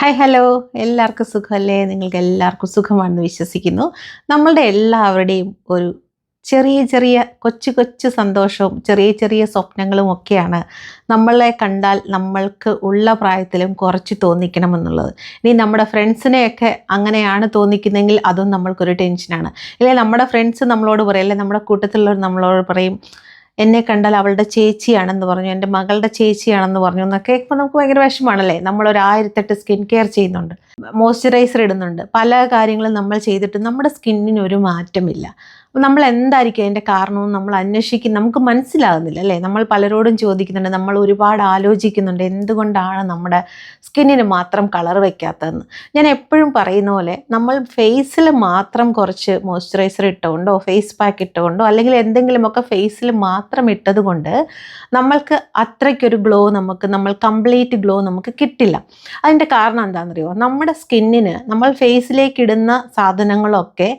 Hi hello, എല്ലാവർക്കും സുഖമല്ലേ? നിങ്ങൾക്ക് എല്ലാവർക്കും സുഖമാണെന്ന് വിശ്വസിക്കുന്നു. നമ്മളുടെ എല്ലാവരുടെയും ഒരു ചെറിയ ചെറിയ കൊച്ചു കൊച്ചു സന്തോഷവും ചെറിയ ചെറിയ സ്വപ്നങ്ങളും ഒക്കെയാണ് നമ്മളെ കണ്ടാൽ നമ്മൾക്ക് ഉള്ള പ്രായത്തിലും കുറച്ച് തോന്നിക്കണമെന്നുള്ളത്. ഇനി നമ്മുടെ ഫ്രണ്ട്സിനെയൊക്കെ അങ്ങനെയാണ് തോന്നിക്കുന്നതെങ്കിൽ അതും നമ്മൾക്കൊരു ടെൻഷനാണ്. അല്ലെങ്കിൽ നമ്മുടെ ഫ്രണ്ട്സ് നമ്മളോട് പറയും, അല്ലെങ്കിൽ നമ്മുടെ കൂട്ടത്തിലുള്ളവർ നമ്മളോട് പറയും, എന്നെ കണ്ടാൽ അവളുടെ ചേച്ചിയാണെന്ന് പറഞ്ഞു, എൻ്റെ മകളുടെ ചേച്ചിയാണെന്ന് പറഞ്ഞു എന്നൊക്കെ കേൾക്കുമ്പോൾ നമുക്ക് ഭയങ്കര വിഷമമാണല്ലേ. നമ്മളൊരു 1008 സ്കിൻ കെയർ ചെയ്യുന്നുണ്ട്, മോയ്സ്ചറൈസർ ഇടുന്നുണ്ട്, പല കാര്യങ്ങളും നമ്മൾ ചെയ്തിട്ട് നമ്മുടെ സ്കിന്നിന് ഒരു മാറ്റമില്ല. നമ്മൾ എന്തായിരിക്കും അതിൻ്റെ കാരണവും നമ്മൾ അന്വേഷിക്കും, നമുക്ക് മനസ്സിലാകുന്നില്ല അല്ലേ. നമ്മൾ പലരോടും ചോദിക്കുന്നുണ്ട്, നമ്മൾ ഒരുപാട് ആലോചിക്കുന്നുണ്ട് എന്തുകൊണ്ടാണ് നമ്മുടെ സ്കിന്നിന് മാത്രം കളർ വയ്ക്കാത്തതെന്ന്. ഞാൻ എപ്പോഴും പറയുന്ന പോലെ നമ്മൾ ഫേസിൽ മാത്രം കുറച്ച് മോയ്സ്ചറൈസർ ഇട്ടുകൊണ്ടോ ഫേസ് പാക്ക് ഇട്ടുകൊണ്ടോ അല്ലെങ്കിൽ എന്തെങ്കിലുമൊക്കെ ഫേസിൽ മാത്രം ഇട്ടത് കൊണ്ട് നമ്മൾക്ക് അത്രയ്ക്കൊരു ഗ്ലോ നമ്മൾ കംപ്ലീറ്റ് ഗ്ലോ നമുക്ക് കിട്ടില്ല. അതിൻ്റെ കാരണം എന്താണെന്നറിയോ? നമ്മുടെ സ്കിന്നിന് നമ്മൾ ഫേസിലേക്ക് ഇടുന്ന സാധനങ്ങളൊക്കെ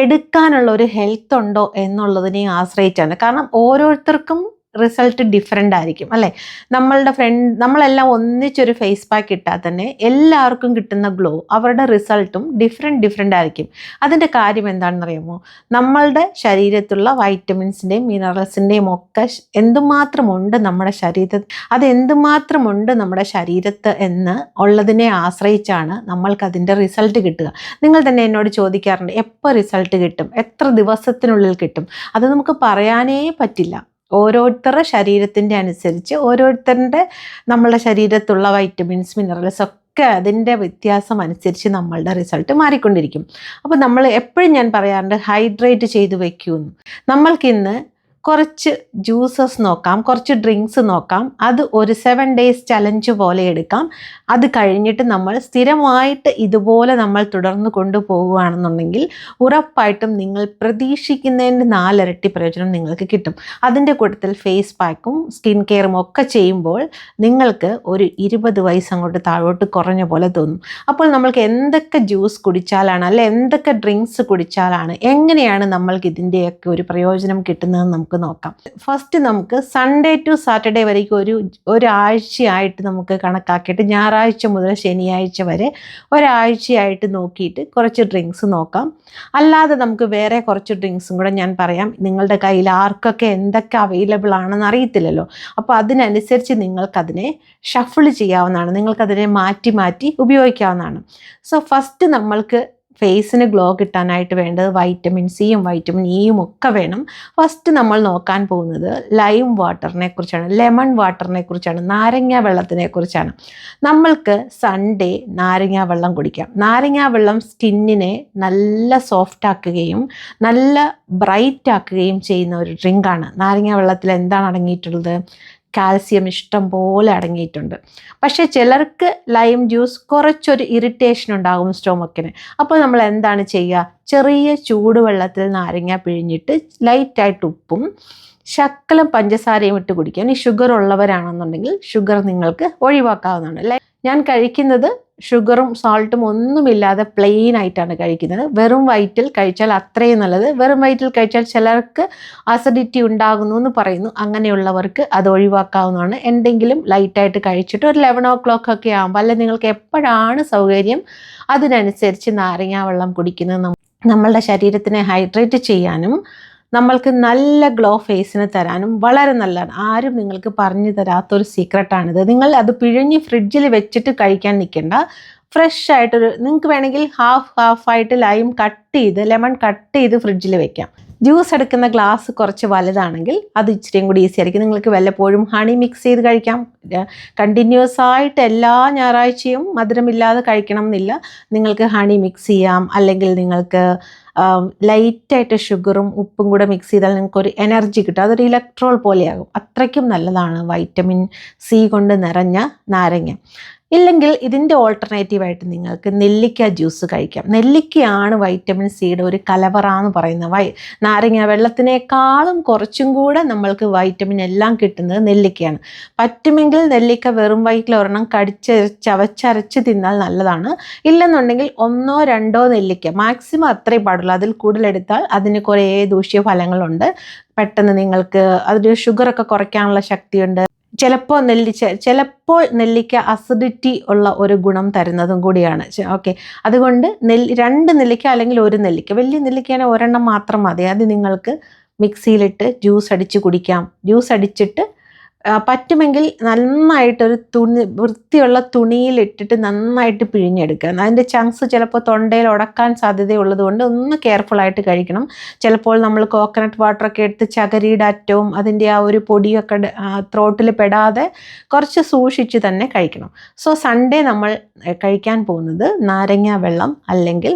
എടുക്കാനുള്ള ഒരു ഹെൽത്ത് ഉണ്ടോ എന്നുള്ളതിനെ ആശ്രയിച്ചാണ്. കാരണം ഓരോരുത്തർക്കും റിസൾട്ട് ഡിഫറെൻ്റ് ആയിരിക്കും അല്ലേ. നമ്മളെല്ലാം ഒന്നിച്ചൊരു ഫേസ് പാക്ക് ഇട്ടാൽ തന്നെ എല്ലാവർക്കും കിട്ടുന്ന ഗ്ലോ, അവരുടെ റിസൾട്ടും ഡിഫറെൻ്റ് ആയിരിക്കും. അതിൻ്റെ കാര്യം എന്താണെന്നറിയാമോ? നമ്മളുടെ ശരീരത്തുള്ള വൈറ്റമിൻസിൻ്റെയും മിനറൽസിൻ്റെയും ഒക്കെ എന്തുമാത്രമുണ്ട് നമ്മുടെ നമ്മുടെ ശരീരത്ത് എന്ന് ഉള്ളതിനെ ആശ്രയിച്ചാണ് നമ്മൾക്കതിൻ്റെ റിസൾട്ട് കിട്ടുക. നിങ്ങൾ തന്നെ എന്നോട് ചോദിക്കാറുണ്ട്, എപ്പോൾ റിസൾട്ട് കിട്ടും, എത്ര ദിവസത്തിനുള്ളിൽ കിട്ടും? അത് നമുക്ക് പറയാനേ പറ്റില്ല. ഓരോരുത്തരുടെ ശരീരത്തിൻ്റെ അനുസരിച്ച് നമ്മളുടെ ശരീരത്തുള്ള വൈറ്റമിൻസ് മിനറൽസ് ഒക്കെ അതിൻ്റെ വ്യത്യാസം അനുസരിച്ച് നമ്മളുടെ റിസൾട്ട് മാറിക്കൊണ്ടിരിക്കും. അപ്പോൾ നമ്മൾ എപ്പോഴും ഞാൻ പറയാറുണ്ട്, ഹൈഡ്രേറ്റ് ചെയ്ത് വയ്ക്കൂന്ന്. നമ്മൾക്കിന്ന് കുറച്ച് ജ്യൂസസ് നോക്കാം, കുറച്ച് ഡ്രിങ്ക്സ് നോക്കാം, അത് ഒരു 7 days ചലഞ്ച് പോലെ എടുക്കാം. അത് കഴിഞ്ഞിട്ട് നമ്മൾ സ്ഥിരമായിട്ട് ഇതുപോലെ നമ്മൾ തുടർന്ന് കൊണ്ടുപോവുകയാണെന്നുണ്ടെങ്കിൽ ഉറപ്പായിട്ടും നിങ്ങൾ പ്രതീക്ഷിക്കുന്നതിൻ്റെ 4 ഇരട്ടി പ്രയോജനം നിങ്ങൾക്ക് കിട്ടും. അതിൻ്റെ കൂട്ടത്തിൽ ഫേസ് പാക്കും സ്കിൻ കെയറും ഒക്കെ ചെയ്യുമ്പോൾ നിങ്ങൾക്ക് ഒരു 20 വയസ്സ് അങ്ങോട്ട് താഴോട്ട് കുറഞ്ഞ പോലെ തോന്നും. അപ്പോൾ നമ്മൾക്ക് എന്തൊക്കെ ജ്യൂസ് കുടിച്ചാലാണ്, അല്ലെ എന്തൊക്കെ ഡ്രിങ്ക്സ് കുടിച്ചാലാണ്, എങ്ങനെയാണ് നമ്മൾക്ക് ഇതിൻ്റെയൊക്കെ ഒരു പ്രയോജനം കിട്ടുന്നതെന്ന് നമുക്ക് നോക്കാം. ഫസ്റ്റ് നമുക്ക് സൺഡേ ടു സാറ്റർഡേ വരേക്കും ഒരാഴ്ചയായിട്ട് നമുക്ക് കണക്കാക്കിയിട്ട് ഞായറാഴ്ച മുതൽ ശനിയാഴ്ച വരെ ഒരാഴ്ചയായിട്ട് നോക്കിയിട്ട് കുറച്ച് ഡ്രിങ്ക്സ് നോക്കാം. അല്ലാതെ നമുക്ക് വേറെ കുറച്ച് ഡ്രിങ്ക്സും കൂടെ ഞാൻ പറയാം. നിങ്ങളുടെ കയ്യിൽ ആർക്കൊക്കെ എന്തൊക്കെ അവൈലബിൾ ആണെന്ന് അറിയത്തില്ലല്ലോ. അപ്പോൾ അതിനനുസരിച്ച് നിങ്ങൾക്കതിനെ ഷഫിൾ ചെയ്യാവുന്നതാണ്, നിങ്ങൾക്കതിനെ മാറ്റി മാറ്റി ഉപയോഗിക്കാവുന്നതാണ്. സോ ഫസ്റ്റ് നമ്മൾക്ക് ഫേസിന് ഗ്ലോ കിട്ടാനായിട്ട് വേണ്ടത് വൈറ്റമിൻ സിയും വൈറ്റമിൻ ഇയും ഒക്കെ വേണം. ഫസ്റ്റ് നമ്മൾ നോക്കാൻ പോകുന്നത് ലൈം വാട്ടറിനെ കുറിച്ചാണ്, ലെമൺ വാട്ടറിനെ കുറിച്ചാണ്, നാരങ്ങ വെള്ളത്തിനെ കുറിച്ചാണ്. നമ്മൾക്ക് സൺഡേ നാരങ്ങ വെള്ളം കുടിക്കാം. നാരങ്ങ വെള്ളം സ്കിന്നിനെ നല്ല സോഫ്റ്റ് ആക്കുകയും നല്ല ബ്രൈറ്റ് ആക്കുകയും ചെയ്യുന്ന ഒരു ഡ്രിങ്കാണ്. നാരങ്ങ വെള്ളത്തിൽ എന്താണ് അടങ്ങിയിട്ടുള്ളത്? കാൽസ്യം ഇഷ്ടം പോലെ അടങ്ങിയിട്ടുണ്ട്. പക്ഷേ ചിലർക്ക് ലൈം ജ്യൂസ് കുറച്ചൊരു ഇറിറ്റേഷൻ ഉണ്ടാകും സ്റ്റൊമക്കിന്. അപ്പോൾ നമ്മൾ എന്താണ് ചെയ്യുക? ചെറിയ ചൂടുവെള്ളത്തിൽ നാരങ്ങ പിഴിഞ്ഞിട്ട് ലൈറ്റായിട്ട് ഉപ്പും ശകലം പഞ്ചസാരയും ഇട്ട് കുടിക്കുക. ഇനി ഷുഗർ ഉള്ളവരാണെന്നുണ്ടെങ്കിൽ ഷുഗർ നിങ്ങൾക്ക് ഒഴിവാക്കാവുന്നതാണ്. ഞാൻ കഴിക്കുന്നത് ഷുഗറും സാൾട്ടും ഒന്നുമില്ലാതെ പ്ലെയിൻ ആയിട്ടാണ് കഴിക്കുന്നത്. വെറും വയറ്റിൽ കഴിച്ചാൽ അത്രയും നല്ലത്. വെറും വയറ്റിൽ കഴിച്ചാൽ ചിലർക്ക് അസിഡിറ്റി ഉണ്ടാകുന്നു എന്ന് പറയുന്നു. അങ്ങനെയുള്ളവർക്ക് അത് ഒഴിവാക്കാവുന്നതാണ്. എന്തെങ്കിലും ലൈറ്റായിട്ട് കഴിച്ചിട്ട് ഒരു 11 o'clock ഒക്കെ ആകുമ്പോൾ, അല്ലെങ്കിൽ നിങ്ങൾക്ക് എപ്പോഴാണ് സൗകര്യം അതിനനുസരിച്ച് നാരങ്ങ വെള്ളം കുടിക്കുന്നത് നമ്മളുടെ ശരീരത്തിനെ ഹൈഡ്രേറ്റ് ചെയ്യാനും നമ്മൾക്ക് നല്ല ഗ്ലോ ഫേസിന് തരാനും വളരെ നല്ലതാണ്. ആരും നിങ്ങൾക്ക് പറഞ്ഞു തരാത്തൊരു സീക്രട്ടാണിത്. നിങ്ങൾ അത് പിഴിഞ്ഞ് ഫ്രിഡ്ജിൽ വെച്ചിട്ട് കഴിക്കാൻ നിൽക്കേണ്ട. ഫ്രഷ് ആയിട്ടൊരു, നിങ്ങൾക്ക് വേണമെങ്കിൽ ഹാഫായിട്ട് ലെമൺ കട്ട് ചെയ്ത് ഫ്രിഡ്ജിൽ വെക്കാം. ജ്യൂസ് എടുക്കുന്ന ഗ്ലാസ് കുറച്ച് വലുതാണെങ്കിൽ അത് ഇച്ചിരിയും കൂടി ഈസി ആയിരിക്കും. നിങ്ങൾക്ക് വല്ലപ്പോഴും ഹണി മിക്സ് ചെയ്ത് കഴിക്കാം. കണ്ടിന്യൂസ് ആയിട്ട് എല്ലാ ഞായറാഴ്ചയും മധുരമില്ലാതെ കഴിക്കണം എന്നില്ല. നിങ്ങൾക്ക് ഹണി മിക്സ് ചെയ്യാം, അല്ലെങ്കിൽ നിങ്ങൾക്ക് ലൈറ്റായിട്ട് ഷുഗറും ഉപ്പും കൂടെ മിക്സ് ചെയ്താൽ നിങ്ങൾക്കൊരു എനർജി കിട്ടും. അതൊരു ഇലക്ട്രോൾ പോലെയാകും. അത്രയ്ക്കും നല്ലതാണ് വൈറ്റമിൻ സി കൊണ്ട് നിറഞ്ഞ നാരങ്ങ. ഇല്ലെങ്കിൽ ഇതിൻ്റെ ഓൾട്ടർനേറ്റീവായിട്ട് നിങ്ങൾക്ക് നെല്ലിക്ക ജ്യൂസ് കഴിക്കാം. നെല്ലിക്കയാണ് വൈറ്റമിൻ സിയുടെ ഒരു കലവറ എന്ന് പറയുന്നത്. നാരങ്ങ വെള്ളത്തിനേക്കാളും കുറച്ചും കൂടെ നമ്മൾക്ക് വൈറ്റമിൻ എല്ലാം കിട്ടുന്നത് നെല്ലിക്കയാണ്. പറ്റുമെങ്കിൽ നെല്ലിക്ക വെറും വയറ്റിൽ ഒരെണ്ണം ചവച്ചരച്ച് തിന്നാൽ നല്ലതാണ്. ഇല്ലെന്നുണ്ടെങ്കിൽ 1 or 2 നെല്ലിക്ക, മാക്സിമം അത്രയും പാടുള്ളൂ. അതിൽ കൂടുതലെടുത്താൽ അതിന് കുറേ ദൂഷ്യഫലങ്ങളുണ്ട്. പെട്ടെന്ന് നിങ്ങൾക്ക് അതിൽ ഷുഗറൊക്കെ കുറയ്ക്കാനുള്ള ശക്തിയുണ്ട്. ചിലപ്പോൾ നെല്ലിക്ക അസിഡിറ്റി ഉള്ള ഒരു ഗുണം തരുന്നതും കൂടിയാണ്. ഓക്കെ, അതുകൊണ്ട് 2 നെല്ലിക്ക അല്ലെങ്കിൽ 1 നെല്ലിക്ക, വലിയ നെല്ലിക്കയാണെങ്കിൽ ഒരെണ്ണം മാത്രം മതി. അത് നിങ്ങൾക്ക് മിക്സിയിലിട്ട് ജ്യൂസ് അടിച്ച് കുടിക്കാം. ജ്യൂസ് അടിച്ചിട്ട് പറ്റുമെങ്കിൽ നന്നായിട്ടൊരു വൃത്തിയുള്ള തുണിയിലിട്ടിട്ട് നന്നായിട്ട് പിഴിഞ്ഞെടുക്കുക. അതിൻ്റെ ചങ്ക്സ് ചിലപ്പോൾ തൊണ്ടയിൽ ഉടക്കാൻ സാധ്യതയുള്ളത് കൊണ്ട് ഒന്ന് കെയർഫുള്ളായിട്ട് കഴിക്കണം. ചിലപ്പോൾ നമ്മൾ കോക്കനട്ട് വാട്ടറൊക്കെ എടുത്ത് ചകരിയുടെ അറ്റവും അതിൻ്റെ ആ ഒരു പൊടിയൊക്കെ ത്രോട്ടിൽ പെടാതെ കുറച്ച് സൂക്ഷിച്ച് തന്നെ കഴിക്കണം. സോ സൺഡേ നമ്മൾ കഴിക്കാൻ പോകുന്നത് നാരങ്ങ വെള്ളം അല്ലെങ്കിൽ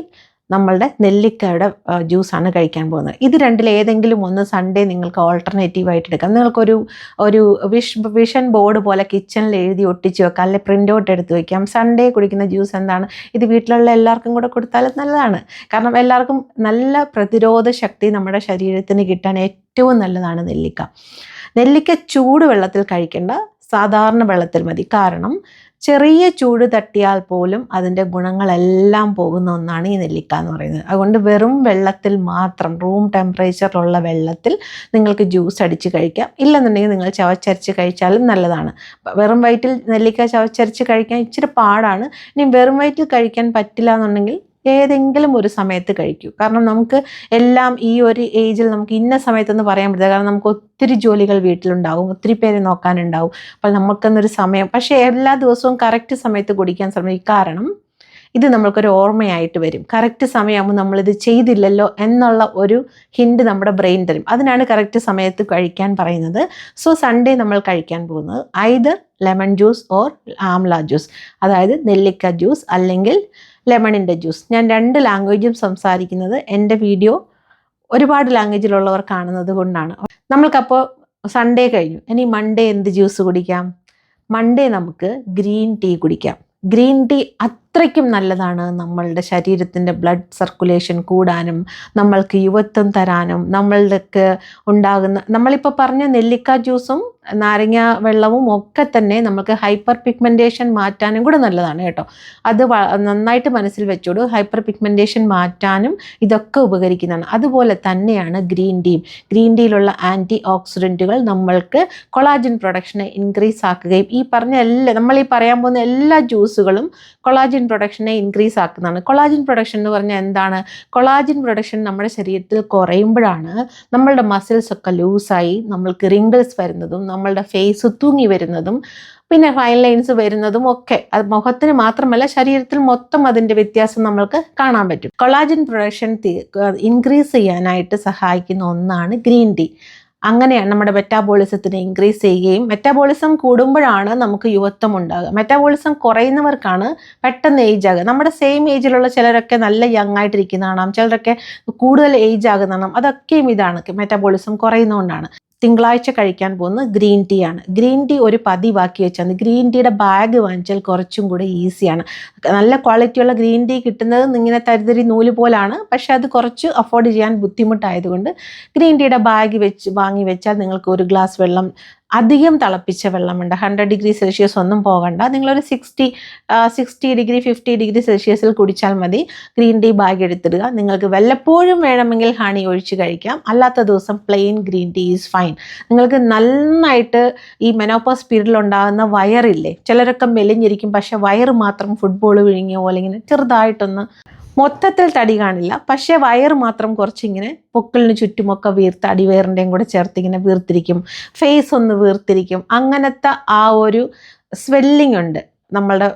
നമ്മളുടെ നെല്ലിക്കയുടെ ജ്യൂസാണ് കഴിക്കാൻ പോകുന്നത്. ഇത് രണ്ടിൽ ഏതെങ്കിലും ഒന്ന് സൺഡേ നിങ്ങൾക്ക് ഓൾട്ടർനേറ്റീവായിട്ട് എടുക്കാം. നിങ്ങൾക്കൊരു വിഷൻ ബോർഡ് പോലെ കിച്ചണിൽ എഴുതി ഒട്ടിച്ച് വെക്കാം, അല്ലെങ്കിൽ പ്രിൻ്റ് ഔട്ട് എടുത്ത് വയ്ക്കാം. സൺഡേ കുടിക്കുന്ന ജ്യൂസ് എന്താണ്, ഇത് വീട്ടിലുള്ള എല്ലാവർക്കും കൂടെ കൊടുത്താൽ നല്ലതാണ്. കാരണം എല്ലാവർക്കും നല്ല പ്രതിരോധ ശക്തി നമ്മുടെ ശരീരത്തിന് കിട്ടാൻ ഏറ്റവും നല്ലതാണ് നെല്ലിക്ക. നെല്ലിക്ക ചൂട് വെള്ളത്തിൽ കഴിക്കേണ്ട, സാധാരണ വെള്ളത്തിൽ മതി. കാരണം ചെറിയ ചൂട് തട്ടിയാൽ പോലും അതിൻ്റെ ഗുണങ്ങളെല്ലാം പോകുന്ന ഒന്നാണ് ഈ നെല്ലിക്ക എന്ന് പറയുന്നത്. അതുകൊണ്ട് വെറും വെള്ളത്തിൽ മാത്രം, റൂം ടെമ്പറേച്ചറിലുള്ള വെള്ളത്തിൽ നിങ്ങൾക്ക് ജ്യൂസ് അടിച്ച് കഴിക്കാം. ഇല്ലെന്നുണ്ടെങ്കിൽ നിങ്ങൾ ചവച്ചരച്ച് കഴിച്ചാലും നല്ലതാണ്. വെറും വയറ്റിൽ നെല്ലിക്ക ചവച്ചരച്ച് കഴിക്കാൻ ഇച്ചിരി പാടാണ്. ഇനി വെറും വയറ്റിൽ കഴിക്കാൻ പറ്റില്ല എന്നുണ്ടെങ്കിൽ ഏതെങ്കിലും ഒരു സമയത്ത് കഴിക്കൂ. കാരണം നമുക്ക് എല്ലാം ഈ ഒരു ഏജിൽ നമുക്ക് ഇന്ന സമയത്തൊന്നും പറയാൻ പറ്റില്ല. കാരണം നമുക്ക് ഒത്തിരി ജോലികൾ വീട്ടിലുണ്ടാവും, ഒത്തിരി പേരെ നോക്കാനുണ്ടാവും. അപ്പോൾ നമുക്കെന്നൊരു സമയം, പക്ഷേ എല്ലാ ദിവസവും കറക്റ്റ് സമയത്ത് കുടിക്കാൻ ശ്രമിക്കും. കാരണം ഇത് നമ്മൾക്കൊരു ഓർമ്മയായിട്ട് വരും. കറക്റ്റ് സമയമാകുമ്പോൾ നമ്മളിത് ചെയ്തില്ലല്ലോ എന്നുള്ള ഒരു ഹിൻഡ് നമ്മുടെ ബ്രെയിൻ തരും. അതിനാണ് കറക്റ്റ് സമയത്ത് കഴിക്കാൻ പറയുന്നത്. സോ സൺഡേ നമ്മൾ കഴിക്കാൻ പോകുന്നത് either lemon juice or amla juice, അതായത് നെല്ലിക്ക ജ്യൂസ് അല്ലെങ്കിൽ ലെമണിൻ്റെ ജ്യൂസ്. ഞാൻ 2 ലാംഗ്വേജും സംസാരിക്കുന്നത് എൻ്റെ വീഡിയോ ഒരുപാട് ലാംഗ്വേജിലുള്ളവർ കാണുന്നത് കൊണ്ടാണ്. നമ്മൾക്കപ്പോൾ സൺഡേ കഴിഞ്ഞു. ഇനി മൺഡേ എന്ത് ജ്യൂസ് കുടിക്കാം? മൺഡേ നമുക്ക് ഗ്രീൻ ടീ കുടിക്കാം. ഗ്രീൻ ടീ അത്രയ്ക്കും നല്ലതാണ് നമ്മളുടെ ശരീരത്തിൻ്റെ ബ്ലഡ് സർക്കുലേഷൻ കൂടാനും നമ്മൾക്ക് യുവത്വം തരാനും നമ്മൾക്ക് ഉണ്ടാകുന്ന, നമ്മളിപ്പോൾ പറഞ്ഞ നെല്ലിക്ക ജ്യൂസും നാരങ്ങ വെള്ളവും ഒക്കെ തന്നെ നമുക്ക് ഹൈപ്പർ പിഗ്മെൻറ്റേഷൻ മാറ്റാനും കൂടെ നല്ലതാണ് കേട്ടോ. അത് നന്നായിട്ട് മനസ്സിൽ വെച്ചോളൂ. ഹൈപ്പർ പിഗ്മെൻറ്റേഷൻ മാറ്റാനും ഇതൊക്കെ ഉപകരിക്കുന്നതാണ്. അതുപോലെ തന്നെയാണ് ഗ്രീൻ ടീയും. ഗ്രീൻ ടീയിലുള്ള ആൻറ്റി ഓക്സിഡൻറ്റുകൾ നമ്മൾക്ക് കൊളാജൻ പ്രൊഡക്ഷനെ ഇൻക്രീസ് ആക്കുകയും ഈ പറഞ്ഞ നമ്മൾ പറയാൻ പോകുന്ന എല്ലാ ജ്യൂസുകളും കൊളാജൻ പ്രൊഡക്ഷനെ ഇൻക്രീസ് ആക്കുന്നതാണ്. കൊളാജൻ പ്രൊഡക്ഷൻ എന്ന് പറഞ്ഞാൽ എന്താണ്? കൊളാജൻ പ്രൊഡക്ഷൻ നമ്മുടെ ശരീരത്തിൽ കുറയുമ്പോഴാണ് നമ്മളുടെ മസിൽസ് ഒക്കെ ലൂസായി നമ്മൾക്ക് റിങ്കിൾസ് വരുന്നതും നമ്മളുടെ ഫേസ് തൂങ്ങി വരുന്നതും പിന്നെ ഫൈൻ ലൈൻസ് വരുന്നതും ഒക്കെ. അത് മുഖത്തിന് മാത്രമല്ല ശരീരത്തിൽ മൊത്തം അതിൻ്റെ വ്യത്യാസം നമ്മൾക്ക് കാണാൻ പറ്റും. കൊളാജൻ പ്രൊഡക്ഷൻ ഇൻക്രീസ് ചെയ്യാനായിട്ട് സഹായിക്കുന്ന ഒന്നാണ് ഗ്രീൻ ടീ. അങ്ങനെയാണ് നമ്മുടെ മെറ്റാബോളിസത്തിനെ ഇൻക്രീസ് ചെയ്യുകയും, മെറ്റാബോളിസം കൂടുമ്പോഴാണ് നമുക്ക് യുവത്വം ഉണ്ടാകുക. മെറ്റാബോളിസം കുറയുന്നവർക്കാണ് പെട്ടെന്ന് ഏജ് ആകുക. നമ്മുടെ സെയിം ഏജിലുള്ള ചിലരൊക്കെ നല്ല യങ് ആയിട്ടിരിക്കുന്ന കാണാം, ചിലരൊക്കെ കൂടുതൽ ഏജ് ആകുന്ന കാണാം. അതൊക്കെയും ഇതാണ്, മെറ്റാബോളിസം കുറയുന്നതുകൊണ്ടാണ്. തിങ്കളാഴ്ച കഴിക്കാൻ പോകുന്നത് ഗ്രീൻ ടീ ആണ്. ഗ്രീൻ ടീ ഒരു പതിവാക്കി വെച്ചാൽ മതി. ഗ്രീൻ ടീയുടെ ബാഗ് വാങ്ങിച്ചാൽ കുറച്ചും കൂടെ ഈസിയാണ്. നല്ല ക്വാളിറ്റിയുള്ള ഗ്രീൻ ടീ കിട്ടുന്നത് ഇങ്ങനെ തരിതരി നൂല് പോലാണ്, പക്ഷേ അത് കുറച്ച് അഫോർഡ് ചെയ്യാൻ ബുദ്ധിമുട്ടായതുകൊണ്ട് ഗ്രീൻ ടീയുടെ ബാഗ് വാങ്ങി വെച്ചാൽ നിങ്ങൾക്ക് ഒരു ഗ്ലാസ് വെള്ളം, അധികം തിളപ്പിച്ച വെള്ളം വേണ്ട, 100 ഡിഗ്രി സെൽഷ്യസ് ഒന്നും പോകണ്ട, നിങ്ങളൊരു 60 ഡിഗ്രി 50 ഡിഗ്രി സെൽഷ്യസിൽ കുടിച്ചാൽ മതി. ഗ്രീൻ ടീ ബാഗ് എടുത്തിടുക. നിങ്ങൾക്ക് വല്ലപ്പോഴും വേണമെങ്കിൽ ഹണി ഒഴിച്ച് കഴിക്കാം, അല്ലാത്ത ദിവസം plain green tea is fine. നിങ്ങൾക്ക് നന്നായിട്ട് ഈ മെനോപോസ് പീരീഡിൽ ഉണ്ടാകുന്ന വയറില്ലേ, ചിലരൊക്കെ മെലിഞ്ഞിരിക്കും, പക്ഷേ വയറ് മാത്രം ഫുട്ബോൾ വിഴുങ്ങിയ പോലെ ഇങ്ങനെ ചെറുതായിട്ടൊന്ന്, മൊത്തത്തിൽ തടി കാണില്ല, പക്ഷേ വയറ് മാത്രം കുറച്ചിങ്ങനെ പൊക്കിളിന് ചുറ്റുമൊക്കെ വീർത്ത്, അടിവയറിൻ്റെയും കൂടെ ചേർത്തിങ്ങനെ വീർത്തിരിക്കും, ഫേസ് ഒന്ന് വീർത്തിരിക്കും. അങ്ങനത്തെ ആ ഒരു സ്വെല്ലിംഗ് ഉണ്ട് നമ്മളുടെ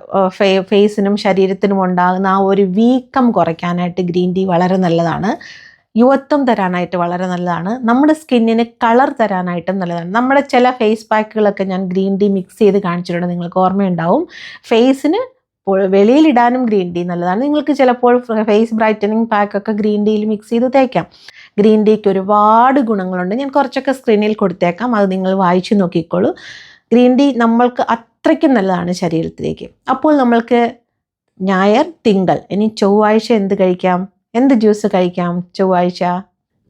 ഫേസിനും ശരീരത്തിനും ഉണ്ടാകുന്ന ആ ഒരു വീക്കം കുറയ്ക്കാനായിട്ട് ഗ്രീൻ ടീ വളരെ നല്ലതാണ്. യുവത്വം തരാനായിട്ട് വളരെ നല്ലതാണ്. നമ്മുടെ സ്കിന്നിന് കളർ തരാനായിട്ടും നല്ലതാണ്. നമ്മുടെ ചില ഫേസ് പാക്കുകളൊക്കെ ഞാൻ ഗ്രീൻ ടീ മിക്സ് ചെയ്ത് കാണിച്ചിട്ടുണ്ട്, നിങ്ങൾക്ക് ഓർമ്മയുണ്ടാവും. ഫേസിന് വെളിയിലിടാനും ഗ്രീൻ ടീ നല്ലതാണ്. നിങ്ങൾക്ക് ചിലപ്പോൾ ഫേസ് ബ്രൈറ്റനിങ് പാക്കൊക്കെ ഗ്രീൻ ടീയിൽ മിക്സ് ചെയ്ത് തേക്കാം. ഗ്രീൻ ടീക്ക് ഒരുപാട് ഗുണങ്ങളുണ്ട്. ഞാൻ കുറച്ചൊക്കെ സ്ക്രീനിൽ കൊടുത്തേക്കാം, അത് നിങ്ങൾ വായിച്ചു നോക്കിക്കോളൂ. ഗ്രീൻ ടീ നമ്മൾക്ക് അത്രയ്ക്കും നല്ലതാണ് ശരീരത്തിലേക്ക്. അപ്പോൾ നമ്മൾക്ക് ഞായർ, തിങ്കൾ, ഇനി ചൊവ്വാഴ്ച എന്ത് കഴിക്കാം? എന്ത് ജ്യൂസ് കഴിക്കാം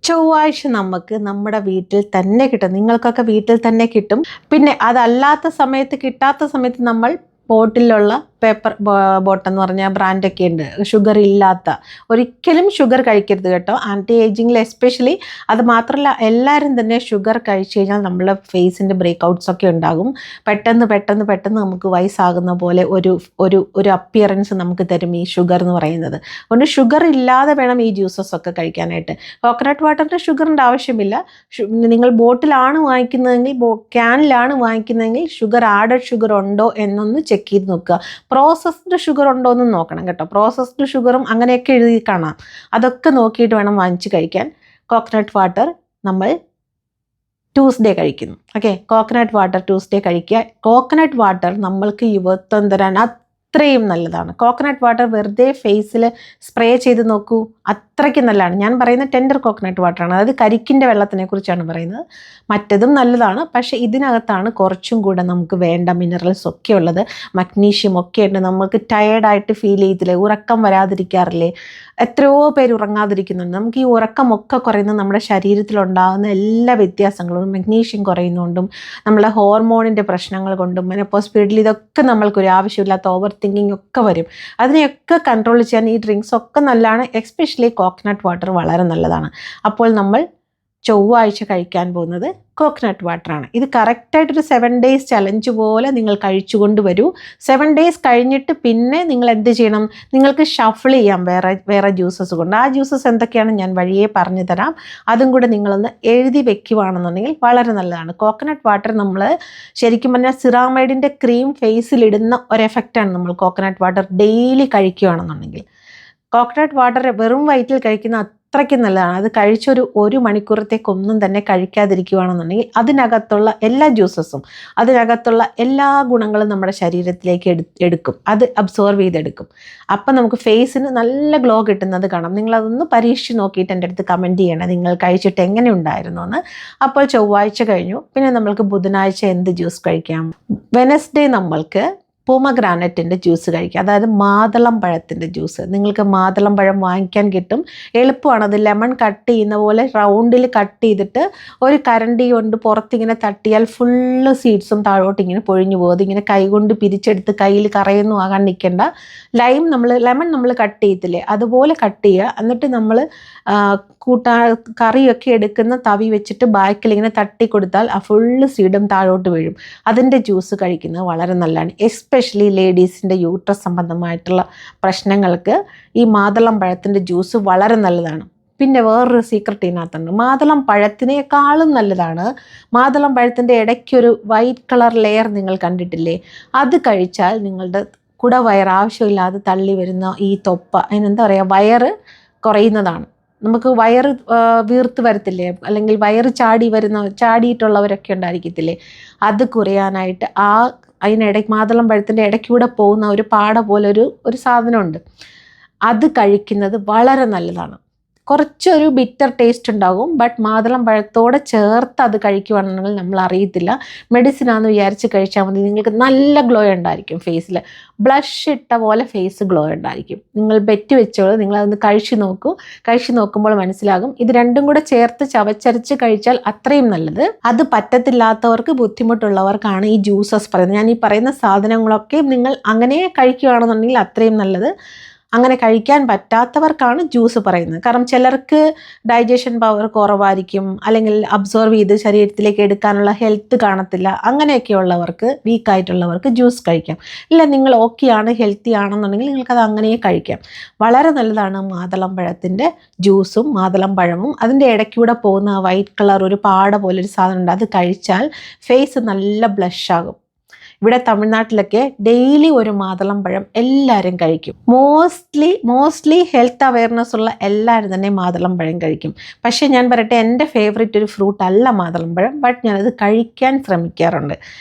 ചൊവ്വാഴ്ച നമുക്ക് നമ്മുടെ വീട്ടിൽ തന്നെ കിട്ടും. നിങ്ങൾക്കൊക്കെ വീട്ടിൽ തന്നെ കിട്ടും. പിന്നെ അതല്ലാത്ത സമയത്ത്, കിട്ടാത്ത സമയത്ത് നമ്മൾ ബോട്ടിലുള്ള പേപ്പർ ബോട്ട് എന്ന് പറഞ്ഞാൽ ബ്രാൻഡൊക്കെ ഉണ്ട്, ഷുഗർ ഇല്ലാത്ത. ഒരിക്കലും ഷുഗർ കഴിക്കരുത് കേട്ടോ, ആൻറ്റി ഏജിങ്ങിൽ എസ്പെഷ്യലി. അത് മാത്രമല്ല, എല്ലാവരും തന്നെ ഷുഗർ കഴിച്ചു കഴിഞ്ഞാൽ നമ്മളെ ഫേസിൻ്റെ ബ്രേക്ക്ഔട്ട്സ് ഒക്കെ ഉണ്ടാകും. പെട്ടെന്ന് നമുക്ക് വയസ്സാകുന്ന പോലെ ഒരു അപ്പിയറൻസ് നമുക്ക് തരും ഈ ഷുഗർ എന്ന് പറയുന്നത്. അതുകൊണ്ട് ഷുഗർ ഇല്ലാതെ വേണം ഈ ജ്യൂസസ് ഒക്കെ കഴിക്കാനായിട്ട്. കോക്കനട്ട് വാട്ടറിൻ്റെ ഷുഗറിൻ്റെ ആവശ്യമില്ല. നിങ്ങൾ ബോട്ടിലാണ് വാങ്ങിക്കുന്നതെങ്കിൽ, ക്യാനിലാണ് വാങ്ങിക്കുന്നതെങ്കിൽ ഷുഗർ, ആഡഡ് ഷുഗർ ഉണ്ടോ എന്നൊന്ന് ചെക്ക് ചെയ്ത് നോക്കുക. പ്രോസസ്ഡ് ഷുഗർ ഉണ്ടോ എന്ന് നോക്കണം കേട്ടോ. പ്രോസസ്ഡ് ഷുഗറും അങ്ങനെയൊക്കെ എഴുതി കാണാം. അതൊക്കെ നോക്കിയിട്ട് വേണം വാങ്ങിച്ച് കഴിക്കാൻ. കോക്കനട്ട് വാട്ടർ നമ്മൾ ട്യൂസ്ഡേ കഴിക്കുന്നു. ഓക്കെ, കോക്കനട്ട് വാട്ടർ ട്യൂസ്ഡേ കഴിക്കുക. കോക്കനട്ട് വാട്ടർ നമ്മൾക്ക് യുവത്വം തരാൻ അത്രയും നല്ലതാണ്. കോക്കനട്ട് വാട്ടർ വെറുതെ ഫേസിൽ സ്പ്രേ ചെയ്ത് നോക്കൂ, അത്രയ്ക്ക് നല്ലതാണ്. ഞാൻ പറയുന്നത് ടെൻഡർ കോക്കനട്ട് വാട്ടറാണ്, അതായത് കരിക്കിൻ്റെ വെള്ളത്തിനെ കുറിച്ചാണ് പറയുന്നത്. മറ്റതും നല്ലതാണ്, പക്ഷേ ഇതിനകത്താണ് കുറച്ചും കൂടെ നമുക്ക് വേണ്ട മിനറൽസ് ഒക്കെ ഉള്ളത്. മഗ്നീഷ്യം ഒക്കെ ഉണ്ട്. നമുക്ക് ടയേർഡായിട്ട് ഫീൽ ചെയ്തില്ലേ, ഉറക്കം വരാതിരിക്കാറില്ലേ? എത്രയോ പേര് ഉറങ്ങാതിരിക്കുന്നുണ്ട്. നമുക്ക് ഈ ഉറക്കമൊക്കെ കുറയുന്നത് നമ്മുടെ ശരീരത്തിലുണ്ടാകുന്ന എല്ലാ വ്യത്യാസങ്ങളും, മഗ്നീഷ്യം കുറയുന്നതുകൊണ്ടും നമ്മളെ ഹോർമോണിൻ്റെ പ്രശ്നങ്ങൾ കൊണ്ടും മെനോപോസ് പീരീഡിൽ ഇതൊക്കെ നമ്മൾക്കൊരു ആവശ്യമില്ലാത്ത ഓവർ തിങ്കിങ് ഒക്കെ വരും. അതിനെയൊക്കെ കൺട്രോൾ ചെയ്യാൻ ഈ ഡ്രിങ്ക്സ് ഒക്കെ നല്ലതാണ്. എസ്പെഷ്യലി കോക്കനട്ട് വാട്ടർ വളരെ നല്ലതാണ്. അപ്പോൾ നമ്മൾ ചൊവ്വാഴ്ച കഴിക്കാൻ പോകുന്നത് കോക്കനട്ട് വാട്ടറാണ്. ഇത് കറക്റ്റായിട്ടൊരു 7 days ചലഞ്ച് പോലെ നിങ്ങൾ കഴിച്ചുകൊണ്ട് വരൂ. 7 days കഴിഞ്ഞിട്ട് പിന്നെ നിങ്ങൾ എന്ത് ചെയ്യണം? നിങ്ങൾക്ക് ഷഫിൾ ചെയ്യാം വേറെ ജ്യൂസസ് കൊണ്ട്. ആ ജ്യൂസസ് എന്തൊക്കെയാണ് ഞാൻ വഴിയേ പറഞ്ഞു തരാം. അതും കൂടെ നിങ്ങളൊന്ന് എഴുതി വെക്കുകയാണെന്നുണ്ടെങ്കിൽ വളരെ നല്ലതാണ്. കോക്കനട്ട് വാട്ടർ നമ്മൾ ശരിക്കും പറഞ്ഞാൽ സിറാമൈഡിൻ്റെ ക്രീം ഫേസിലിടുന്ന ഒരു എഫക്റ്റാണ് നമ്മൾ കോക്കനട്ട് വാട്ടർ ഡെയിലി കഴിക്കുകയാണെന്നുണ്ടെങ്കിൽ. കോക്കനട്ട് വാട്ടർ വെറും വയറ്റിൽ കഴിക്കുന്ന അത്രയ്ക്ക് നല്ലതാണ്. അത് കഴിച്ചൊരു മണിക്കൂറത്തേക്കൊന്നും തന്നെ കഴിക്കാതിരിക്കുകയാണെന്നുണ്ടെങ്കിൽ അതിനകത്തുള്ള എല്ലാ ജ്യൂസസും, അതിനകത്തുള്ള എല്ലാ ഗുണങ്ങളും നമ്മുടെ ശരീരത്തിലേക്ക് എടുക്കും, അത് അബ്സോർവ് ചെയ്തെടുക്കും. അപ്പം നമുക്ക് ഫേസിന് നല്ല ഗ്ലോ കിട്ടുന്നത് കാണാം. നിങ്ങളതൊന്ന് പരീക്ഷിച്ച് നോക്കിയിട്ട് എൻ്റെ അടുത്ത് കമൻറ്റ് ചെയ്യണം നിങ്ങൾ കഴിച്ചിട്ട് എങ്ങനെ ഉണ്ടായിരുന്നു എന്ന്. അപ്പോൾ ചൊവ്വാഴ്ച കഴിഞ്ഞു, പിന്നെ നമ്മൾക്ക് ബുധനാഴ്ച എന്ത് ജ്യൂസ് കഴിക്കാം? വെനസ്ഡേ നമ്മൾക്ക് പൊമഗ്രാനറ്റിൻ്റെ ജ്യൂസ് കഴിക്കുക, അതായത് മാതളം പഴത്തിൻ്റെ ജ്യൂസ്. നിങ്ങൾക്ക് മാതളം പഴം വാങ്ങിക്കാൻ കിട്ടും, എളുപ്പമാണ്. അത് ലെമൺ കട്ട് ചെയ്യുന്ന പോലെ റൗണ്ടിൽ കട്ട് ചെയ്തിട്ട് ഒരു കരണ്ടി കൊണ്ട് പുറത്തിങ്ങനെ തട്ടിയാൽ ഫുള്ള് സീഡ്സും താഴോട്ട് ഇങ്ങനെ പൊഴിഞ്ഞു പോകും. അതിങ്ങനെ കൈകൊണ്ട് പിരിച്ചെടുത്ത് കയ്യിൽ കറയൊന്നും ആകാൻ നിൽക്കേണ്ട. ലെമൺ നമ്മൾ കട്ട് ചെയ്യത്തില്ലേ, അതുപോലെ കട്ട് ചെയ്യുക. എന്നിട്ട് നമ്മൾ കറിയൊക്കെ എടുക്കുന്ന തവി വെച്ചിട്ട് ബാക്കിൽ ഇങ്ങനെ തട്ടി കൊടുത്താൽ ആ ഫുള്ള് സീഡും താഴോട്ട് വീഴും. അതിൻ്റെ ജ്യൂസ് കഴിക്കുന്നത് വളരെ നല്ലതാണ്. എസ്പെഷ്യലി ലേഡീസിൻ്റെ യൂട്രസ് സംബന്ധമായിട്ടുള്ള പ്രശ്നങ്ങൾക്ക് ഈ മാതളം പഴത്തിൻ്റെ ജ്യൂസ് വളരെ നല്ലതാണ്. പിന്നെ വേറൊരു സീക്രട്ട് ഇതിനകത്തുണ്ട്. മാതളം പഴത്തിനേക്കാളും നല്ലതാണ്, മാതളം പഴത്തിൻ്റെ ഇടയ്ക്കൊരു വൈറ്റ് കളർ ലെയർ നിങ്ങൾ കണ്ടിട്ടില്ലേ? അത് കഴിച്ചാൽ നിങ്ങളുടെ കുടവയർ ആവശ്യമില്ലാതെ തള്ളി വരുന്ന ഈ തൊപ്പ, അതിനെന്താ പറയുക, വയറ് കുറയുന്നതാണ്. നമുക്ക് വയറ് വീർത്ത് വരത്തില്ലേ, അല്ലെങ്കിൽ വയറ് ചാടിയിട്ടുള്ളവരൊക്കെ ഉണ്ടായിരിക്കത്തില്ലേ, അത് കുറയാനായിട്ട് അതിനിടയ്ക്ക് മാതളം പഴത്തിൻ്റെ ഇടയ്ക്കൂടെ പോകുന്ന ഒരു പാട പോലെ ഒരു സാധനമുണ്ട്, അത് കഴിക്കുന്നത് വളരെ നല്ലതാണ്. കുറച്ചൊരു ബിറ്റർ ടേസ്റ്റ് ഉണ്ടാകും, ബട്ട് മാതളം പഴത്തോടെ ചേർത്ത് അത് കഴിക്കുകയാണെന്നുണ്ടെങ്കിൽ നമ്മൾ അറിയത്തില്ല. മെഡിസിനാണെന്ന് വിചാരിച്ച് കഴിച്ചാൽ മതി. നിങ്ങൾക്ക് നല്ല ഗ്ലോ ഉണ്ടായിരിക്കും ഫേസിൽ, ബ്ലഷ് ഇട്ട പോലെ ഫേസ് ഗ്ലോ ഉണ്ടായിരിക്കും. നിങ്ങൾ ബെറ്റ് വെച്ചോളൂ, നിങ്ങളതൊന്ന് കഴിച്ചു നോക്കൂ. കഴിച്ചു നോക്കുമ്പോൾ മനസ്സിലാകും. ഇത് രണ്ടും കൂടെ ചേർത്ത് ചവച്ചരച്ച് കഴിച്ചാൽ അത്രയും നല്ലത്. അത് പറ്റത്തില്ലാത്തവർക്ക്, ബുദ്ധിമുട്ടുള്ളവർക്കാണ് ഈ ജ്യൂസസ് പറയുന്നത്. ഞാൻ ഈ പറയുന്ന സാധനങ്ങളൊക്കെ നിങ്ങൾ അങ്ങനെ കഴിക്കുകയാണെന്നുണ്ടെങ്കിൽ അത്രയും നല്ലത്. അങ്ങനെ കഴിക്കാൻ പറ്റാത്തവർക്കാണ് ജ്യൂസ് പറയുന്നത്. കാരണം ചിലർക്ക് ഡൈജഷൻ പവർ കുറവായിരിക്കും, അല്ലെങ്കിൽ അബ്സോർവ് ചെയ്ത് ശരീരത്തിലേക്ക് എടുക്കാനുള്ള ഹെൽത്ത് കാണത്തില്ല. അങ്ങനെയൊക്കെയുള്ളവർക്ക്, വീക്കായിട്ടുള്ളവർക്ക് ജ്യൂസ് കഴിക്കാം. ഇല്ല, നിങ്ങൾ ഓക്കെയാണ്, ഹെൽത്തി ആണെന്നുണ്ടെങ്കിൽ നിങ്ങൾക്കത് അങ്ങനെ കഴിക്കാം. വളരെ നല്ലതാണ് മാതളം പഴത്തിൻ്റെ ജ്യൂസും മാതളം പഴമും. അതിൻ്റെ ഇടയ്ക്കൂടെ പോകുന്ന വൈറ്റ് കളർ ഒരു പാട പോലൊരു സാധനമുണ്ട്, അത് കഴിച്ചാൽ ഫേസ് നല്ല ബ്ലഷ് ആകും. ഇവിടെ തമിഴ്നാട്ടിലൊക്കെ ഡെയിലി ഒരു മാതളം പഴം എല്ലാവരും കഴിക്കും. മോസ്റ്റ്ലി ഹെൽത്ത് അവയർനെസ് ഉള്ള എല്ലാവരും തന്നെ മാതളം പഴം കഴിക്കും. പക്ഷേ ഞാൻ പറയട്ടെ, എൻ്റെ ഫേവറേറ്റ് ഒരു ഫ്രൂട്ട് അല്ല മാതളം പഴം, ബട്ട് ഞാനത് കഴിക്കാൻ ശ്രമിക്കാറുണ്ട്.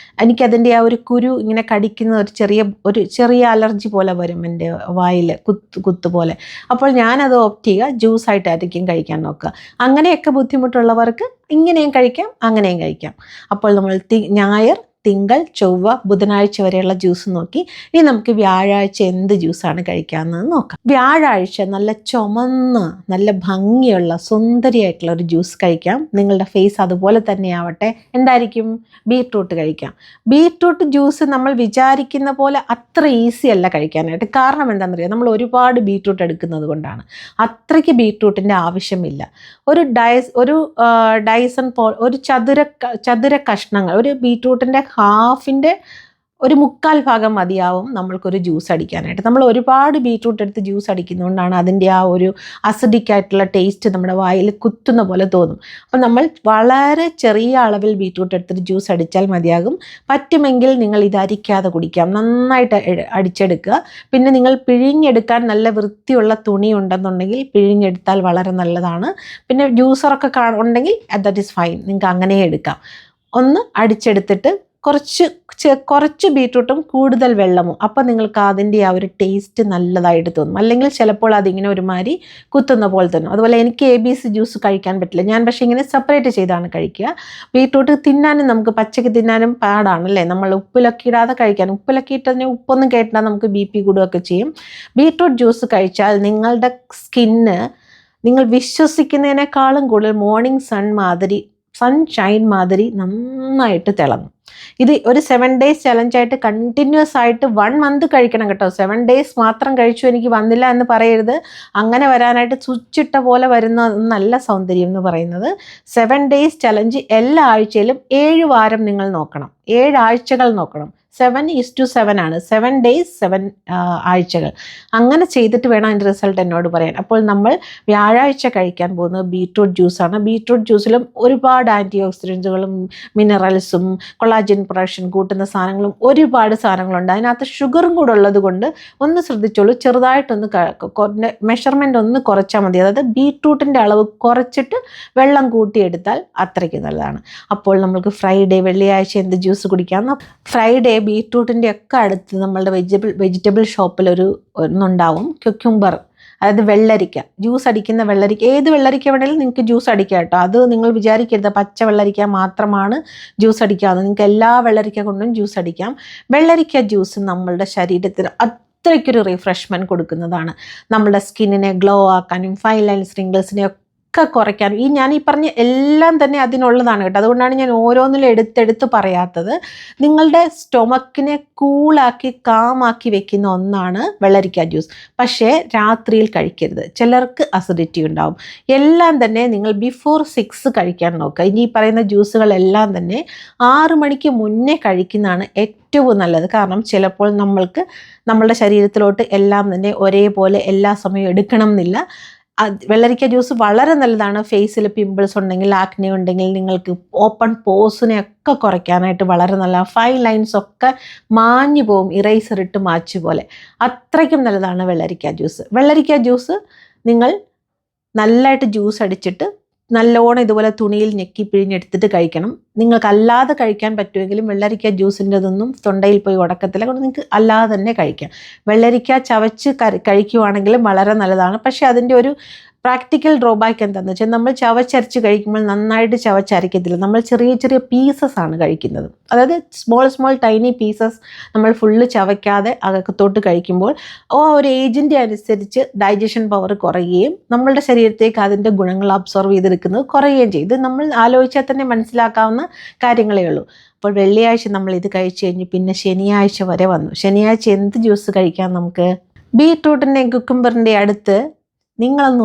എനിക്കതിൻ്റെ ആ ഒരു കുരു ഇങ്ങനെ കടിക്കുന്ന ഒരു ചെറിയ അലർജി പോലെ വരും എൻ്റെ വായിൽ, കുത്ത് പോലെ. അപ്പോൾ ഞാനത് ഓപ്റ്റ് ചെയ്യുക, ജ്യൂസായിട്ടായിരിക്കും കഴിക്കാൻ നോക്കുക. അങ്ങനെയൊക്കെ ബുദ്ധിമുട്ടുള്ളവർക്ക് ഇങ്ങനെയും കഴിക്കാം, അങ്ങനെയും കഴിക്കാം. അപ്പോൾ നമ്മൾ ഞായർ തിങ്കൾ, ചൊവ്വ, ബുധനാഴ്ച വരെയുള്ള ജ്യൂസ് നോക്കി. ഇനി നമുക്ക് വ്യാഴാഴ്ച എന്ത് ജ്യൂസാണ് കഴിക്കാമെന്ന് നോക്കാം. വ്യാഴാഴ്ച നല്ല ചുമന്ന, നല്ല ഭംഗിയുള്ള, സുന്ദരിയായിട്ടുള്ള ഒരു ജ്യൂസ് കഴിക്കാം. നിങ്ങളുടെ ഫേസ് അതുപോലെ തന്നെ ആവട്ടെ. എന്തായിരിക്കും? ബീട്രൂട്ട് കഴിക്കാം. ബീട്രൂട്ട് ജ്യൂസ് നമ്മൾ വിചാരിക്കുന്ന പോലെ അത്ര ഈസി അല്ല കഴിക്കാനായിട്ട്. കാരണം എന്താണെന്നറിയാം, നമ്മൾ ഒരുപാട് ബീട്രൂട്ട് എടുക്കുന്നത് കൊണ്ടാണ്. അത്രയ്ക്ക് ബീട്രൂട്ടിൻ്റെ ആവശ്യമില്ല. ഒരു ഡൈസൺ ഒരു ചതുര കഷ്ണങ്ങൾ, ഒരു ബീട്രൂട്ടിൻ്റെ ഹാഫിൻ്റെ ഒരു 1/4 ഭാഗം മതിയാവും നമ്മൾക്കൊരു ജ്യൂസ് അടിക്കാനായിട്ട്. നമ്മൾ ഒരുപാട് ബീട്രൂട്ട് എടുത്ത് ജ്യൂസ് അടിക്കുന്നതുകൊണ്ടാണ് അതിൻ്റെ ആ ഒരു അസിഡിക് ആയിട്ടുള്ള ടേസ്റ്റ് നമ്മുടെ വായിൽ കുത്തുന്ന പോലെ തോന്നും. അപ്പം നമ്മൾ വളരെ ചെറിയ അളവിൽ ബീട്രൂട്ട് എടുത്തിട്ട് ജ്യൂസ് അടിച്ചാൽ മതിയാകും. പറ്റുമെങ്കിൽ നിങ്ങൾ ഇത് അരിക്കാതെ കുടിക്കാം. നന്നായിട്ട് അടിച്ചെടുക്കുക. പിന്നെ നിങ്ങൾ പിഴിഞ്ഞെടുക്കാൻ നല്ല വൃത്തിയുള്ള തുണി ഉണ്ടെന്നുണ്ടെങ്കിൽ പിഴിഞ്ഞെടുത്താൽ വളരെ നല്ലതാണ്. പിന്നെ ജ്യൂസറൊക്കെ ഉണ്ടെങ്കിൽ ദാറ്റ് ഈസ് ഫൈൻ, നിങ്ങൾക്ക് അങ്ങനെ എടുക്കാം. ഒന്ന് അടിച്ചെടുത്തിട്ട് കുറച്ച് ബീട്രൂട്ടും കൂടുതൽ വെള്ളവും, അപ്പം നിങ്ങൾക്ക് അതിൻ്റെ ആ ഒരു ടേസ്റ്റ് നല്ലതായിട്ട് തോന്നും. അല്ലെങ്കിൽ ചിലപ്പോൾ അതിങ്ങനെ ഒരുമാതിരി കുത്തുന്ന പോലെ തോന്നും. അതുപോലെ എനിക്ക് ABC ജ്യൂസ് കഴിക്കാൻ പറ്റില്ല. ഞാൻ പക്ഷേ ഇങ്ങനെ സെപ്പറേറ്റ് ചെയ്താണ് കഴിക്കുക. ബീട്രൂട്ട് തിന്നാനും നമുക്ക് പച്ചയ്ക്ക് തിന്നാനും പാടാണല്ലേ, നമ്മൾ ഉപ്പിലൊക്കെ ഇടാതെ കഴിക്കാൻ. ഉപ്പിലൊക്കെ ഇട്ടതിന് ഉപ്പൊന്നും കേട്ടാൽ നമുക്ക് BP കൂടുകയൊക്കെ ചെയ്യും. ബീട്രൂട്ട് ജ്യൂസ് കഴിച്ചാൽ നിങ്ങളുടെ സ്കിന്ന് നിങ്ങൾ വിശ്വസിക്കുന്നതിനേക്കാളും കൂടുതൽ മോർണിംഗ് സൺഷൈൻ മാതിരി നന്നായിട്ട് തിളങ്ങും. ഇത് ഒരു 7 days ചലഞ്ചായിട്ട് കണ്ടിന്യൂസ് ആയിട്ട് 1 month കഴിക്കണം കേട്ടോ. 7 days മാത്രം കഴിച്ചു എനിക്ക് വന്നില്ല എന്ന് പറയരുത്. അങ്ങനെ വരാനായിട്ട് സ്വിച്ചിട്ട പോലെ വരുന്ന നല്ല സൗന്ദര്യം എന്ന് പറയുന്നത് 7 days ചലഞ്ച്. എല്ലാ ആഴ്ചയിലും 7 വാരം നിങ്ങൾ നോക്കണം, 7 ആഴ്ചകൾ നോക്കണം. 7:7 ആണ്. 7 days 7 ആഴ്ചകൾ. അങ്ങനെ ചെയ്തിട്ട് വേണം അതിൻ്റെ റിസൾട്ട് എന്നോട് പറയാൻ. അപ്പോൾ നമ്മൾ വ്യാഴാഴ്ച കഴിക്കാൻ പോകുന്നത് ബീട്രൂട്ട് ജ്യൂസാണ്. ബീട്രൂട്ട് ജ്യൂസിലും ഒരുപാട് ആൻറ്റി ഓക്സിഡൻറ്റുകളും മിനറൽസും കൊളാജൻ പ്രൊഡക്ഷൻ കൂട്ടുന്ന സാധനങ്ങളും ഒരുപാട് സാധനങ്ങളുണ്ട്. അതിനകത്ത് ഷുഗറും കൂടെ ഉള്ളത് കൊണ്ട് ഒന്ന് ശ്രദ്ധിച്ചോളൂ. ചെറുതായിട്ടൊന്ന് മെഷർമെൻ്റ് ഒന്ന് കുറച്ചാൽ മതി. അതായത് ബീട്രൂട്ടിൻ്റെ അളവ് കുറച്ചിട്ട് വെള്ളം കൂട്ടിയെടുത്താൽ അത്രയ്ക്ക് നല്ലതാണ്. അപ്പോൾ നമുക്ക് ഫ്രൈഡേ, വെള്ളിയാഴ്ച എന്ത് ജ്യൂസ് കുടിക്കാം? ഫ്രൈഡേ ബീട്രൂട്ടിൻ്റെ ഒക്കെ അടുത്ത് നമ്മളുടെ വെജിറ്റബിൾ ഷോപ്പിൽ ഒന്നുണ്ടാവും, ക്യുക്കുംബർ, അതായത് വെള്ളരിക്ക, ജ്യൂസ് അടിക്കുന്ന വെള്ളരിക്ക. ഏത് വെള്ളരിക്ക വേണമെങ്കിലും നിങ്ങൾക്ക് ജ്യൂസ് അടിക്കാം കേട്ടോ. അത് നിങ്ങൾ വിചാരിക്കരുത് പച്ച വെള്ളരിക്ക മാത്രമാണ് ജ്യൂസ് അടിക്കാവുന്നത്. നിങ്ങൾക്ക് എല്ലാ വെള്ളരിക്ക കൊണ്ടും ജ്യൂസ് അടിക്കാം. വെള്ളരിക്ക ജ്യൂസ് നമ്മളുടെ ശരീരത്തിന് അത്രയ്ക്കൊരു റിഫ്രഷ്മെൻറ്റ് കൊടുക്കുന്നതാണ്. നമ്മുടെ സ്കിന്നിനെ ഗ്ലോ ആക്കാനും ഫൈൻ ലൈൻസ് റിങ്കിൾസിനെ ഒക്കെ കുറയ്ക്കാനും ഞാൻ ഈ പറഞ്ഞ എല്ലാം തന്നെ അതിനുള്ളതാണ് കേട്ടോ. അതുകൊണ്ടാണ് ഞാൻ ഓരോന്നിലും എടുത്തെടുത്ത് പറയാത്തത്. നിങ്ങളുടെ സ്റ്റൊമക്കിനെ കൂളാക്കി കാമാക്കി വെക്കുന്ന ഒന്നാണ് വെള്ളരിക്ക ജ്യൂസ്. പക്ഷേ രാത്രിയിൽ കഴിക്കരുത്, ചിലർക്ക് അസിഡിറ്റി ഉണ്ടാവും. എല്ലാം തന്നെ നിങ്ങൾ ബിഫോർ 6 കഴിക്കാൻ നോക്കുക. ഇനി ഈ പറയുന്ന ജ്യൂസുകളെല്ലാം തന്നെ 6 മണിക്ക് മുന്നേ കഴിക്കുന്നതാണ് ഏറ്റവും നല്ലത്. കാരണം ചിലപ്പോൾ നമ്മളുടെ ശരീരത്തിലോട്ട് എല്ലാം തന്നെ ഒരേപോലെ എല്ലാ സമയവും എടുക്കണം എന്നില്ല. വെള്ളരിക്ക ജ്യൂസ് വളരെ നല്ലതാണ്. ഫേസിൽ പിമ്പിൾസ് ഉണ്ടെങ്കിൽ, ആക്നെ ഉണ്ടെങ്കിൽ, നിങ്ങൾക്ക് ഓപ്പൺ പോസിനെയൊക്കെ കുറയ്ക്കാനായിട്ട് വളരെ നല്ല. ഫൈൻ ലൈൻസ് ഒക്കെ മാഞ്ഞു പോവും, ഇറേസർ ഇട്ട് മാച്ചു പോലെ. അത്രയ്ക്കും നല്ലതാണ് വെള്ളരിക്ക ജ്യൂസ്. വെള്ളരിക്ക ജ്യൂസ് നിങ്ങൾ നല്ലതായിട്ട് ജ്യൂസ് അടിച്ചിട്ട് നല്ലോണം ഇതുപോലെ തുണിയിൽ ഞെക്കി പിഴിഞ്ഞെടുത്തിട്ട് കഴിക്കണം. നിങ്ങൾക്കല്ലാതെ കഴിക്കാൻ പറ്റുമെങ്കിലും വെള്ളരിക്ക ജ്യൂസിൻ്റെതൊന്നും തൊണ്ടയിൽ പോയി ഉടക്കത്തില്ല. കൊണ്ട് നിങ്ങൾക്ക് അല്ലാതെ തന്നെ കഴിക്കാം. വെള്ളരിക്ക ചവച്ച് കഴിക്കുവാണെങ്കിലും വളരെ നല്ലതാണ്. പക്ഷേ അതിൻ്റെ ഒരു പ്രാക്ടിക്കൽ ഡ്രോബാക്ക് എന്താണെന്ന് വെച്ചാൽ നമ്മൾ ചവച്ചരച്ച് കഴിക്കുമ്പോൾ നന്നായിട്ട് ചവച്ചരയ്ക്കത്തില്ല. നമ്മൾ ചെറിയ ചെറിയ പീസസ് ആണ് കഴിക്കുന്നത്. അതായത് സ്മോൾ ടൈനി പീസസ് നമ്മൾ ഫുള്ള് ചവയ്ക്കാതെ അകത്തോട്ട് കഴിക്കുമ്പോൾ ഒരു ഏജിൻ്റെ അനുസരിച്ച് ഡൈജഷൻ പവർ കുറയുകയും നമ്മളുടെ ശരീരത്തേക്ക് അതിൻ്റെ ഗുണങ്ങൾ അബ്സോർവ് ചെയ്തെടുക്കുന്നത് കുറയുകയും ചെയ്യും. ഇത് നമ്മൾ ആലോചിച്ചാൽ തന്നെ മനസ്സിലാക്കാവുന്ന കാര്യങ്ങളേ ഉള്ളൂ. അപ്പോൾ വെള്ളിയാഴ്ച നമ്മൾ ഇത് കഴിച്ച് കഴിഞ്ഞ് പിന്നെ ശനിയാഴ്ച വരെ വന്നു. ശനിയാഴ്ച എന്ത് ജ്യൂസ് കഴിക്കാം നമുക്ക്? ബീട്രൂട്ടിൻ്റെയും കുക്കുംബറിൻ്റെ അടുത്ത്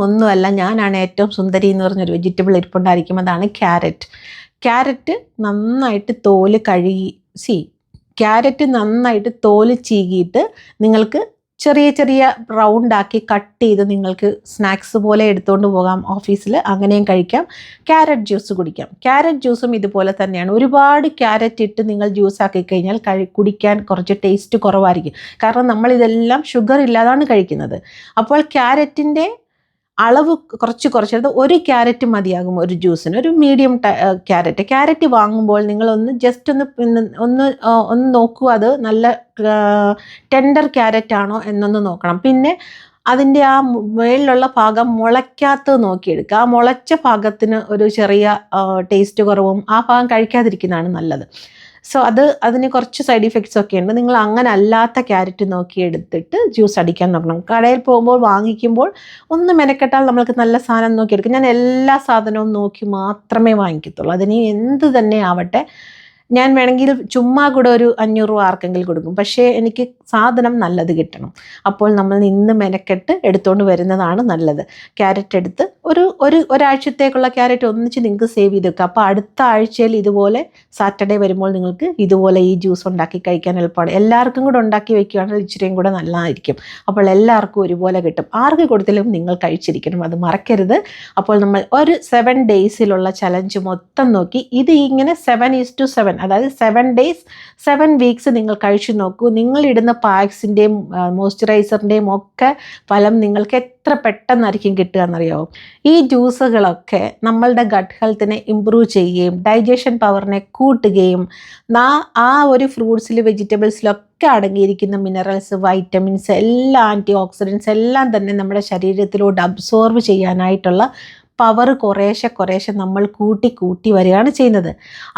ഒന്നുമല്ല, ഞാനാണ് ഏറ്റവും സുന്ദരി എന്ന് പറഞ്ഞൊരു വെജിറ്റബിൾ ഇരിപ്പുണ്ടായിരിക്കും. അതാണ് ക്യാരറ്റ് നന്നായിട്ട് നന്നായിട്ട് തോല് ചീകിയിട്ട് നിങ്ങൾക്ക് ചെറിയ റൗണ്ടാക്കി കട്ട് ചെയ്ത് നിങ്ങൾക്ക് സ്നാക്സ് പോലെ എടുത്തുകൊണ്ട് പോകാം ഓഫീസിൽ. അങ്ങനെയും കഴിക്കാം. ക്യാരറ്റ് ജ്യൂസ് കുടിക്കാം. ക്യാരറ്റ് ജ്യൂസും ഇതുപോലെ തന്നെയാണ്. ഒരുപാട് ക്യാരറ്റ് ഇട്ട് നിങ്ങൾ ജ്യൂസ് ആക്കി കഴിഞ്ഞാൽ കുടിക്കാൻ കുറച്ച് ടേസ്റ്റ് കുറവായിരിക്കും. കാരണം നമ്മളിതെല്ലാം ഷുഗർ ഇല്ലാതാണ് കഴിക്കുന്നത്. അപ്പോൾ ക്യാരറ്റിൻ്റെ അളവ് കുറച്ചെടുത്ത് 1 ക്യാരറ്റ് മതിയാകും ഒരു ജ്യൂസിന്. ഒരു മീഡിയം ക്യാരറ്റ് വാങ്ങുമ്പോൾ നിങ്ങളൊന്ന് ജസ്റ്റ് ഒന്ന് നോക്കൂ, അത് നല്ല ടെൻഡർ ക്യാരറ്റ് ആണോ എന്നൊന്ന് നോക്കണം. പിന്നെ അതിൻ്റെ ആ മുകളിലുള്ള ഭാഗം മുളയ്ക്കാത്തത് നോക്കിയെടുക്കുക. ആ മുളച്ച ഭാഗത്തിന് ഒരു ചെറിയ ടേസ്റ്റ് കുറവും, ആ ഭാഗം കഴിക്കാതിരിക്കുന്നതാണ് നല്ലത്. സോ അതിന് കുറച്ച് സൈഡ് ഇഫക്ട്സ് ഒക്കെ ഉണ്ട്. നിങ്ങൾ അങ്ങനെ അല്ലാത്ത ക്യാരറ്റ് നോക്കി എടുത്തിട്ട് ജ്യൂസ് അടിക്കാൻ നോക്കണം. കടയിൽ പോകുമ്പോൾ വാങ്ങിക്കുമ്പോൾ ഒന്ന് മെനക്കെട്ടാൽ നമ്മൾക്ക് നല്ല സാധനം നോക്കി എടുക്കും. ഞാൻ എല്ലാ സാധനവും നോക്കി മാത്രമേ വാങ്ങിക്കത്തുള്ളൂ. അതിന് എന്ത് തന്നെ ആവട്ടെ, ഞാൻ വേണമെങ്കിൽ ചുമ്മാ കൂടെ ഒരു 500 രൂപ ആർക്കെങ്കിലും കൊടുക്കും. പക്ഷേ എനിക്ക് സാധനം നല്ലത് കിട്ടണം. അപ്പോൾ നമ്മൾ നിന്ന് മെനക്കെട്ട് എടുത്തുകൊണ്ട് വരുന്നതാണ് നല്ലത്. ക്യാരറ്റ് എടുത്ത് ഒരാഴ്ചത്തേക്കുള്ള ക്യാരറ്റ് ഒന്നിച്ച് നിങ്ങൾക്ക് സേവ് ചെയ്ത് വെക്കുക. അപ്പോൾ അടുത്ത ആഴ്ചയിൽ ഇതുപോലെ സാറ്റർഡേ വരുമ്പോൾ നിങ്ങൾക്ക് ഇതുപോലെ ഈ ജ്യൂസ് ഉണ്ടാക്കി കഴിക്കാൻ എളുപ്പമാണ്. എല്ലാവർക്കും കൂടെ ഉണ്ടാക്കി വെക്കുകയാണെങ്കിൽ ഇച്ചിരിയും കൂടെ നല്ലതായിരിക്കും. അപ്പോൾ എല്ലാവർക്കും ഒരുപോലെ കിട്ടും. ആർക്ക് കൊടുത്താലും നിങ്ങൾ കഴിച്ചിരിക്കണം, അത് മറക്കരുത്. അപ്പോൾ നമ്മൾ ഒരു 7 ഡേയ്സിലുള്ള ചലഞ്ച് മൊത്തം നോക്കി. ഇത് ഇങ്ങനെ 7:7, അതായത് 7 days 7 weeks നിങ്ങൾ കഴിച്ചു നോക്കൂ. നിങ്ങളിടുന്ന പാക്സിൻ്റെയും മോയ്സ്ചറൈസറിൻ്റെയും ഒക്കെ ഫലം നിങ്ങൾക്ക് എത്ര പെട്ടെന്നായിരിക്കും കിട്ടുക എന്നറിയാമോ? ഈ ജ്യൂസുകളൊക്കെ നമ്മളുടെ ഗട്ട് ഹെൽത്തിനെ ഇമ്പ്രൂവ് ചെയ്യുകയും ഡൈജഷൻ പവറിനെ കൂട്ടുകയും ആ ഒരു ഫ്രൂട്ട്സിൽ വെജിറ്റബിൾസിലൊക്കെ അടങ്ങിയിരിക്കുന്ന മിനറൽസ്, വൈറ്റമിൻസ്, എല്ലാ ആൻറ്റി ഓക്സിഡൻസ് എല്ലാം തന്നെ നമ്മുടെ ശരീരത്തിലോട്ട് അബ്സോർവ് ചെയ്യാനായിട്ടുള്ള പവർ കുറേശ്ശെ നമ്മൾ കൂട്ടി വരികയാണ് ചെയ്യുന്നത്.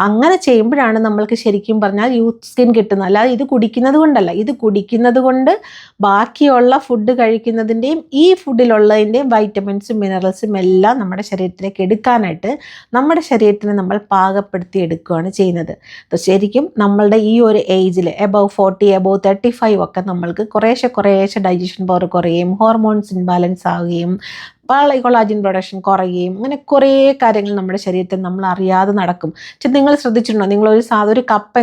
അങ്ങനെ ചെയ്യുമ്പോഴാണ് നമ്മൾക്ക് ശരിക്കും പറഞ്ഞാൽ യൂത്ത് സ്കിൻ കിട്ടുന്നത്. അല്ലാതെ ഇത് കുടിക്കുന്നത് കൊണ്ടല്ല. ഇത് കുടിക്കുന്നത് കൊണ്ട് ബാക്കിയുള്ള ഫുഡ് കഴിക്കുന്നതിൻ്റെയും ഈ ഫുഡിലുള്ളതിൻ്റെയും വൈറ്റമിൻസും മിനറൽസും എല്ലാം നമ്മുടെ ശരീരത്തിലേക്ക് എടുക്കാനായിട്ട് നമ്മുടെ ശരീരത്തിനെ നമ്മൾ പാകപ്പെടുത്തി എടുക്കുകയാണ് ചെയ്യുന്നത്. ശരിക്കും നമ്മളുടെ ഈ ഒരു ഏജിൽ എബവ് 40, എബവ് 35 ഒക്കെ നമ്മൾക്ക് കുറേശ്ശെ ഡൈജഷൻ പവർ കുറയുകയും ഹോർമോൺസ് ഇൻബാലൻസ് ആവുകയും കൊളാജൻ പ്രൊഡക്ഷൻ കുറയുകയും അങ്ങനെ കുറേ കാര്യങ്ങൾ നമ്മുടെ ശരീരത്തിൽ നമ്മൾ അറിയാതെ നടക്കും. നിങ്ങൾ ശ്രദ്ധിച്ചിട്ടുണ്ടോ? നിങ്ങളൊരു കപ്പ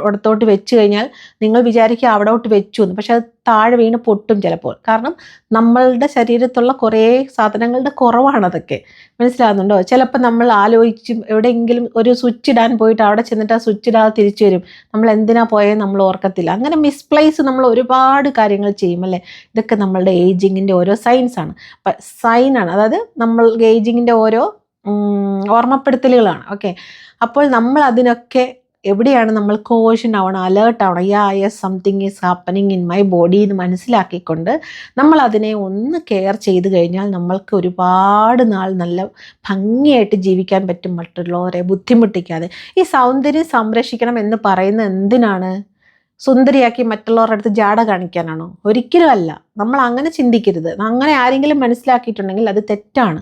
ഇടത്തോട്ട് വെച്ച് കഴിഞ്ഞാൽ നിങ്ങൾ വിചാരിക്കുക അവിടോട്ട് വെച്ചു എന്ന്, പക്ഷെ അത് താഴെ വീണ് പൊട്ടും ചിലപ്പോൾ. കാരണം നമ്മളുടെ ശരീരത്തുള്ള കുറേ സാധനങ്ങളുടെ കുറവാണ് അതൊക്കെ. മനസ്സിലാകുന്നുണ്ടോ? ചിലപ്പോൾ നമ്മൾ ആലോചിച്ച് എവിടെയെങ്കിലും ഒരു സ്വിച്ച് ഇടാൻ പോയിട്ട് അവിടെ ചെന്നിട്ട് ആ സ്വിച്ച് ഇടാതെ തിരിച്ചു വരും. നമ്മൾ എന്തിനാ പോയത് നമ്മൾ ഓർക്കത്തില്ല. അങ്ങനെ മിസ്പ്ലേസ് നമ്മൾ ഒരുപാട് കാര്യങ്ങൾ ചെയ്യും അല്ലേ? ഇതൊക്കെ നമ്മളുടെ ഏജിങ്ങിൻ്റെ ഓരോ സൈനാണ്. അതായത് നമ്മൾ ഏജിങ്ങിൻ്റെ ഓരോ ഓർമ്മപ്പെടുത്തലുകളാണ്. ഓക്കെ, അപ്പോൾ നമ്മൾ അതിനൊക്കെ എവിടെയാണ് നമ്മൾ കോഷൻ ആവണം, അലേർട്ട് ആവണം. Yes something is happening in my body എന്ന് മനസ്സിലാക്കിക്കൊണ്ട് നമ്മൾ അതിനെ ഒന്ന് കെയർ ചെയ്ത് കഴിഞ്ഞാൽ നമ്മൾക്ക് ഒരുപാട് നാൾ നല്ല ഭംഗിയായിട്ട് ജീവിക്കാൻ പറ്റും, മറ്റുള്ളവരെ ബുദ്ധിമുട്ടിക്കാതെ. ഈ സൗന്ദര്യം സംരക്ഷിക്കണം എന്ന് പറയുന്നത് എന്തിനാണ്? സുന്ദരിയാക്കി മറ്റുള്ളവരുടെ അടുത്ത് ജാട കാണിക്കാനാണോ? ഒരിക്കലും അല്ല. നമ്മൾ അങ്ങനെ ചിന്തിക്കരുത്. അങ്ങനെ ആരെങ്കിലും മനസ്സിലാക്കിയിട്ടുണ്ടെങ്കിൽ അത് തെറ്റാണ്.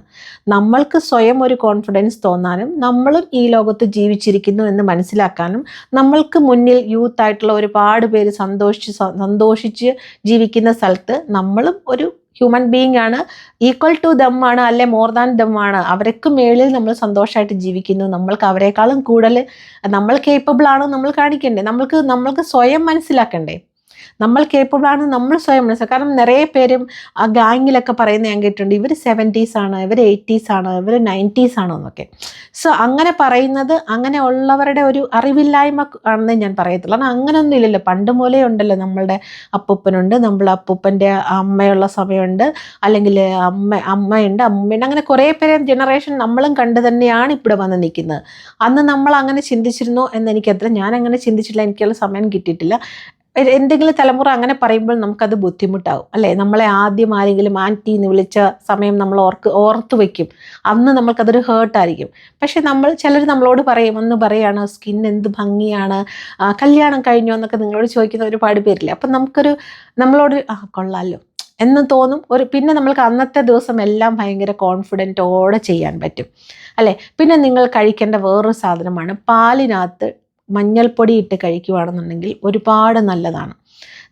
നമ്മൾക്ക് സ്വയം ഒരു കോൺഫിഡൻസ് തോന്നാനും നമ്മളും ഈ ലോകത്ത് ജീവിച്ചിരിക്കുന്നു എന്ന് മനസ്സിലാക്കാനും നമ്മൾക്ക് മുന്നിൽ യൂത്ത് ആയിട്ടുള്ള ഒരുപാട് പേര് സന്തോഷിച്ച് ജീവിക്കുന്ന സ്ഥലത്ത് നമ്മളും ഒരു ഹ്യൂമൻ ബീയിങ് ആണ്, ഈക്വൽ ടു ദം ആണ്, അല്ലെ മോർ ദാൻ ദം ആണ്. അവർക്ക് മേളിൽ നമ്മൾ സന്തോഷമായിട്ട് ജീവിക്കുന്നു. നമ്മൾക്ക് അവരെക്കാളും കൂടുതൽ നമ്മൾ കേപ്പബിൾ ആണ് നമ്മൾ കാണിക്കണ്ടേ? നമ്മൾക്ക് സ്വയം മനസ്സിലാക്കണ്ടേ? നമ്മൾ കേപ്പബിൾ ആണ് നമ്മൾ സ്വയം മനസ്സിലാക്കുക. കാരണം നിറയെ പേരും ആ ഗാങ്ങിലൊക്കെ പറയുന്നത് ഞാൻ കേട്ടിട്ടുണ്ട്, ഇവർ 70s ആണ്, ഇവർ 80s ആണ്, ഇവർ 90s ആണോ എന്നൊക്കെ. സോ അങ്ങനെ പറയുന്നത് അങ്ങനെ ഉള്ളവരുടെ ഒരു അറിവില്ലായ്മ ആണെന്ന് ഞാൻ പറയത്തുള്ളൂ. കാരണം അങ്ങനെയൊന്നും ഇല്ലല്ലോ. പണ്ട് മൂലേ ഉണ്ടല്ലോ, നമ്മളുടെ അപ്പൂപ്പനുണ്ട്, നമ്മൾ അപ്പൂപ്പൻ്റെ അമ്മയുള്ള സമയമുണ്ട്, അല്ലെങ്കിൽ അമ്മയുണ്ട്, അമ്മയുണ്ട്, അങ്ങനെ കുറേ പേരെ ജനറേഷൻ നമ്മളും കണ്ടു തന്നെയാണ് ഇവിടെ വന്ന് നിൽക്കുന്നത്. അന്ന് നമ്മൾ അങ്ങനെ ചിന്തിച്ചിരുന്നോ എന്ന് ഞാൻ അങ്ങനെ ചിന്തിച്ചിട്ടില്ല, എനിക്കുള്ള സമയം കിട്ടിയിട്ടില്ല. എന്തെങ്കിലും തലമുറ അങ്ങനെ പറയുമ്പോൾ നമുക്കത് ബുദ്ധിമുട്ടാവും അല്ലേ? നമ്മളെ ആദ്യം ആരെങ്കിലും ആൻറ്റി എന്ന് വിളിച്ച സമയം നമ്മൾ ഓർത്ത് വയ്ക്കും. അന്ന് നമ്മൾക്കതൊരു ഹേർട്ടായിരിക്കും. പക്ഷെ ചിലർ നമ്മളോട് ഒന്ന് പറയാണ് സ്കിൻ എന്ത് ഭംഗിയാണ്, കല്യാണം കഴിഞ്ഞോ എന്നൊക്കെ നിങ്ങളോട് ചോദിക്കുന്ന ഒരുപാട് പേരില്ലേ. അപ്പം നമ്മളോട് കൊള്ളാമല്ലോ എന്ന് തോന്നും. പിന്നെ നമ്മൾക്ക് അന്നത്തെ ദിവസം എല്ലാം ഭയങ്കര കോൺഫിഡൻറ്റോടെ ചെയ്യാൻ പറ്റും അല്ലേ? പിന്നെ നിങ്ങൾ കഴിക്കേണ്ട വേറൊരു സാധനമാണ്, പാലിനകത്ത് മഞ്ഞൾപ്പൊടി ഇട്ട് കഴിക്കുകയാണെന്നുണ്ടെങ്കിൽ ഒരുപാട് നല്ലതാണ്.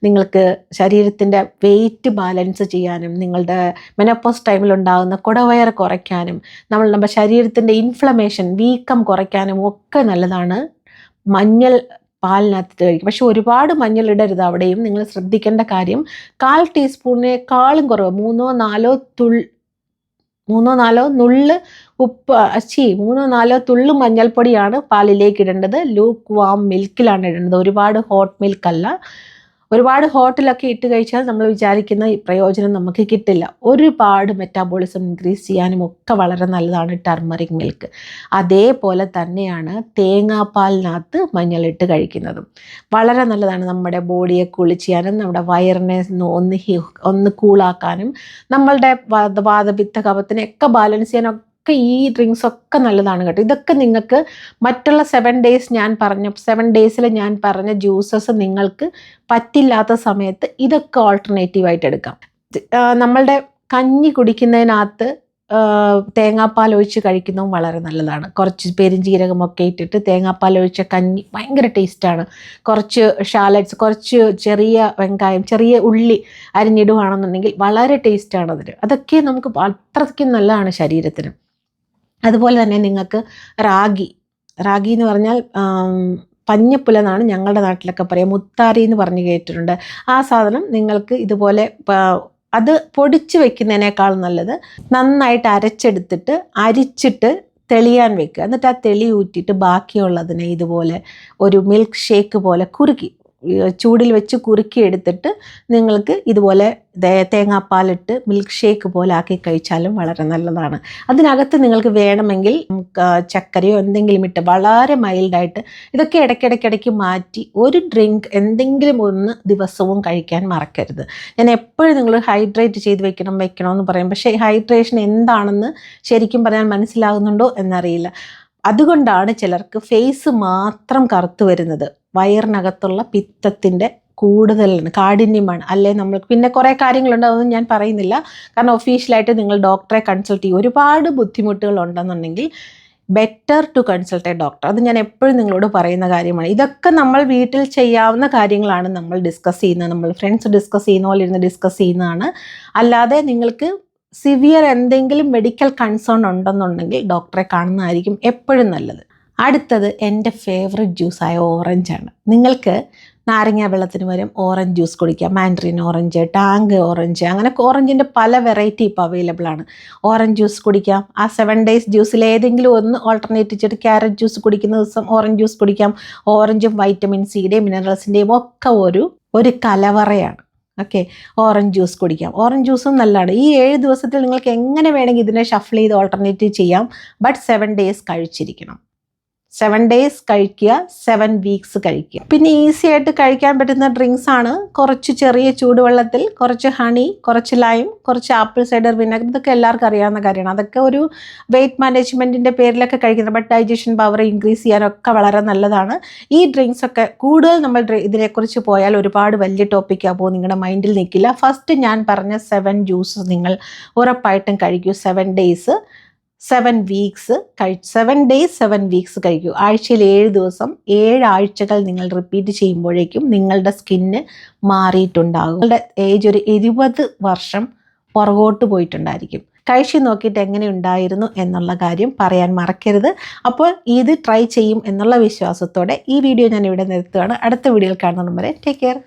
നിങ്ങൾക്ക് ശരീരത്തിൻ്റെ വെയിറ്റ് ബാലൻസ് ചെയ്യാനും നിങ്ങളുടെ മെനോപോസ് ടൈമിലുണ്ടാകുന്ന കുടവയർ കുറയ്ക്കാനും നമ്മുടെ ശരീരത്തിൻ്റെ ഇൻഫ്ലമേഷൻ വീക്കം കുറയ്ക്കാനും ഒക്കെ നല്ലതാണ് മഞ്ഞൾ പാലിനകത്ത് കഴിക്കും. പക്ഷെ ഒരുപാട് മഞ്ഞൾ ഇടരുത്. അവിടെയും നിങ്ങൾ ശ്രദ്ധിക്കേണ്ട കാര്യം 1/4 ടീസ്പൂണിനേക്കാളും കുറവ് 3-4 നുള്ള് ഉപ്പ് 3-4 തുള്ളു മഞ്ഞൾപ്പൊടിയാണ് പാലിലേക്ക് ഇടേണ്ടത്. ലൂക്ക് വാം മിൽക്കിലാണ് ഇടേണ്ടത്. ഒരുപാട് ഹോട്ട് മിൽക്കല്ല. ഒരുപാട് ഹോട്ടിലൊക്കെ ഇട്ട് കഴിച്ചാൽ നമ്മൾ വിചാരിക്കുന്ന പ്രയോജനം നമുക്ക് കിട്ടില്ല. ഒരുപാട് മെറ്റാബോളിസം ഇൻക്രീസ് ചെയ്യാനും ഒക്കെ വളരെ നല്ലതാണ് ടർമറിക് മിൽക്ക്. അതേപോലെ തന്നെയാണ് തേങ്ങാപ്പാലിനകത്ത് മഞ്ഞളിട്ട് കഴിക്കുന്നതും വളരെ നല്ലതാണ്. നമ്മുടെ ബോഡിയെ കൂൾ ചെയ്യാനും നമ്മുടെ വയറിനെ ഒന്ന് കൂളാക്കാനും നമ്മളുടെ വാതപിത്ത കഫത്തിനെയൊക്കെ ബാലൻസ് ചെയ്യാനും ഇതിനൊക്കെ ഈ ഡ്രിങ്ക്സ് ഒക്കെ നല്ലതാണ് കേട്ടോ. ഇതൊക്കെ നിങ്ങൾക്ക് മറ്റുള്ള 7 ഡേയ്സ് ഞാൻ പറഞ്ഞ 7 ഡേയ്സിൽ ഞാൻ പറഞ്ഞ ജ്യൂസസ് നിങ്ങൾക്ക് പറ്റില്ലാത്ത സമയത്ത് ഇതൊക്കെ ഓൾട്ടർനേറ്റീവായിട്ട് എടുക്കാം. നമ്മളുടെ കഞ്ഞി കുടിക്കുന്നതിനകത്ത് തേങ്ങാപ്പാൽ ഒഴിച്ച് കഴിക്കുന്നതും വളരെ നല്ലതാണ്. കുറച്ച് പെരുംജീരകമൊക്കെ ഇട്ടിട്ട് തേങ്ങാപ്പാൽ ഒഴിച്ച കഞ്ഞി ഭയങ്കര ടേസ്റ്റാണ്. കുറച്ച് ഷാലറ്റ്സ്, കുറച്ച് ചെറിയ വെങ്കായം, ചെറിയ ഉള്ളി അരിഞ്ഞിടുകയാണെന്നുണ്ടെങ്കിൽ വളരെ ടേസ്റ്റാണ് അതിന്. അതൊക്കെ നമുക്ക് അത്രയ്ക്കും നല്ലതാണ് ശരീരത്തിന്. അതുപോലെ തന്നെ നിങ്ങൾക്ക് റാഗി എന്ന് പറഞ്ഞാൽ പഞ്ഞപ്പുല എന്നാണ് ഞങ്ങളുടെ നാട്ടിലൊക്കെ പറയുക, മുത്താരി എന്ന് പറഞ്ഞ് കേട്ടിട്ടുണ്ട്. ആ സാധനം നിങ്ങൾക്ക് ഇതുപോലെ അത് പൊടിച്ച് വെക്കുന്നതിനേക്കാൾ നല്ലത് നന്നായിട്ട് അരച്ചെടുത്തിട്ട് അരിച്ചിട്ട് തെളിയാൻ വെക്കുക. എന്നിട്ട് ആ തെളി ഊറ്റിയിട്ട് ബാക്കിയുള്ളതിനെ ഇതുപോലെ ഒരു മിൽക്ക് ഷേക്ക് പോലെ കുറുക്കി ചൂടിൽ വെച്ച് കുറുക്കി എടുത്തിട്ട് നിങ്ങൾക്ക് ഇതുപോലെ തേങ്ങാപ്പാലിട്ട് മിൽക്ക് ഷേക്ക് പോലെ ആക്കി കഴിച്ചാലും വളരെ നല്ലതാണ്. അതിനകത്ത് നിങ്ങൾക്ക് വേണമെങ്കിൽ ചക്കരയോ എന്തെങ്കിലും ഇട്ട് വളരെ മൈൽഡായിട്ട് ഇതൊക്കെ ഇടയ്ക്കിടയ്ക്ക് മാറ്റി ഒരു ഡ്രിങ്ക് എന്തെങ്കിലും ഒന്ന് ദിവസവും കഴിക്കാൻ മറക്കരുത്. ഞാൻ എപ്പോഴും നിങ്ങൾ ഹൈഡ്രേറ്റ് ചെയ്ത് വെക്കണമെന്ന് പറയും, പക്ഷേ ഹൈഡ്രേഷൻ എന്താണെന്ന് ശരിക്കും പറഞ്ഞാൽ മനസ്സിലാകുന്നുണ്ടോ എന്നറിയില്ല. അതുകൊണ്ടാണ് ചിലർക്ക് ഫേസ് മാത്രം കറുത്തു വരുന്നത്. വയറിനകത്തുള്ള പിത്തത്തിൻ്റെ കൂടുതലാണ്, കാഠിന്യമാണ്. അല്ലേ നമ്മൾക്ക് പിന്നെ കുറേ കാര്യങ്ങളുണ്ട്, അതൊന്നും ഞാൻ പറയുന്നില്ല. കാരണം ഒഫീഷ്യലായിട്ട് നിങ്ങൾ ഡോക്ടറെ കൺസൾട്ട് ചെയ്യും. ഒരുപാട് ബുദ്ധിമുട്ടുകൾ ഉണ്ടെന്നുണ്ടെങ്കിൽ better to consult a doctor. അത് ഞാൻ എപ്പോഴും നിങ്ങളോട് പറയുന്ന കാര്യമാണ്. ഇതൊക്കെ നമ്മൾ വീട്ടിൽ ചെയ്യാവുന്ന കാര്യങ്ങളാണ് നമ്മൾ ഡിസ്കസ് ചെയ്യുന്നത്. നമ്മൾ ഫ്രണ്ട്സ് ഡിസ്കസ് ചെയ്യുന്ന പോലെ ഇരുന്ന് ഡിസ്കസ് ചെയ്യുന്നതാണ്. അല്ലാതെ നിങ്ങൾക്ക് സിവിയർ എന്തെങ്കിലും മെഡിക്കൽ കൺസേൺ ഉണ്ടെന്നുണ്ടെങ്കിൽ ഡോക്ടറെ കാണുന്നതായിരിക്കും എപ്പോഴും നല്ലത്. അടുത്തത് എൻ്റെ ഫേവറേറ്റ് ജ്യൂസായ ഓറഞ്ചാണ്. നിങ്ങൾക്ക് നാരങ്ങ വെള്ളത്തിന് പകരം ഓറഞ്ച് ജ്യൂസ് കുടിക്കാം. മാൻഡറിൻ ഓറഞ്ച്, ടാങ്ക് ഓറഞ്ച്, അങ്ങനെ ഓറഞ്ചിൻ്റെ പല വെറൈറ്റി ഇപ്പോൾ അവൈലബിൾ ആണ്. ഓറഞ്ച് ജ്യൂസ് കുടിക്കാം. ആ 7 ഡേയ്സ് ജ്യൂസിൽ ഏതെങ്കിലും ഒന്ന് ഓൾട്ടർനേറ്റ് ചെയ്തിട്ട് ക്യാരറ്റ് ജ്യൂസ് കുടിക്കുന്ന ദിവസം ഓറഞ്ച് ജ്യൂസ് കുടിക്കാം. ഓറഞ്ചും വൈറ്റമിൻ സിയുടെയും മിനറൽസിൻ്റെയും ഒക്കെ ഒരു കലവറയാണ്. ഓക്കെ, ഓറഞ്ച് ജ്യൂസ് കുടിക്കാം. ഓറഞ്ച് ജ്യൂസും നല്ലതാണ്. ഈ 7 ദിവസത്തിൽ നിങ്ങൾക്ക് എങ്ങനെ വേണമെങ്കിൽ ഇതിനെ ഷഫിൾ ചെയ്ത് ഓൾട്ടർനേറ്റ് ചെയ്യാം. But 7 days കഴിച്ചിരിക്കണം. 7 ഡേയ്സ് കഴിക്കുക, 7 വീക്സ് കഴിക്കുക. പിന്നെ ഈസി ആയിട്ട് കഴിക്കാൻ പറ്റുന്ന ഡ്രിങ്ക്സ് ആണ്. കുറച്ച് ചെറിയ ചൂടുവെള്ളത്തിൽ കുറച്ച് ഹണി, കുറച്ച് ലൈം, കുറച്ച് ആപ്പിൾ സൈഡർ വിനെഗർ, ഇതൊക്കെ എല്ലാവർക്കും അറിയാവുന്ന കാര്യമാണ്. അതൊക്കെ ഒരു വെയിറ്റ് മാനേജ്മെൻറ്റിൻ്റെ പേരിലൊക്കെ കഴിക്കുന്നത്. ബട്ട് ഡൈജഷൻ പവർ ഇൻക്രീസ് ചെയ്യാനൊക്കെ വളരെ നല്ലതാണ്. ഈ ഡ്രിങ്ക്സ് ഒക്കെ കൂടുതൽ നമ്മൾ ഇതിനെക്കുറിച്ച് പോയാൽ ഒരുപാട് വലിയ ടോപ്പിക്കാകുമ്പോൾ നിങ്ങളുടെ മൈൻഡിൽ നിൽക്കില്ല. ഫസ്റ്റ് ഞാൻ പറഞ്ഞ 7 ജ്യൂസസ് നിങ്ങൾ ഉറപ്പായിട്ടും കഴിക്കൂ. 7 ഡേയ്സ് 7 വീക്സ് 7 ഡേയ്സ് 7 വീക്സ് കഴിക്കൂ. ആഴ്ചയിൽ 7 ദിവസം 7 ആഴ്ചകൾ നിങ്ങൾ റിപ്പീറ്റ് ചെയ്യുമ്പോഴേക്കും നിങ്ങളുടെ സ്കിന്ന് മാറിയിട്ടുണ്ടാകും. നിങ്ങളുടെ ഏജ് ഒരു 20 വർഷം പുറകോട്ട് പോയിട്ടുണ്ടായിരിക്കും. കഴിച്ച് നോക്കിയിട്ട് എങ്ങനെ ഉണ്ടായിരുന്നു എന്നുള്ള കാര്യം പറയാൻ മറക്കരുത്. അപ്പോൾ ഇത് ട്രൈ ചെയ്യും എന്നുള്ള വിശ്വാസത്തോടെ ഈ വീഡിയോ ഞാൻ ഇവിടെ നിർത്തുകയാണ്. അടുത്ത വീഡിയോയിൽ കാണുന്നതുവരെ ടേക്ക് കെയർ.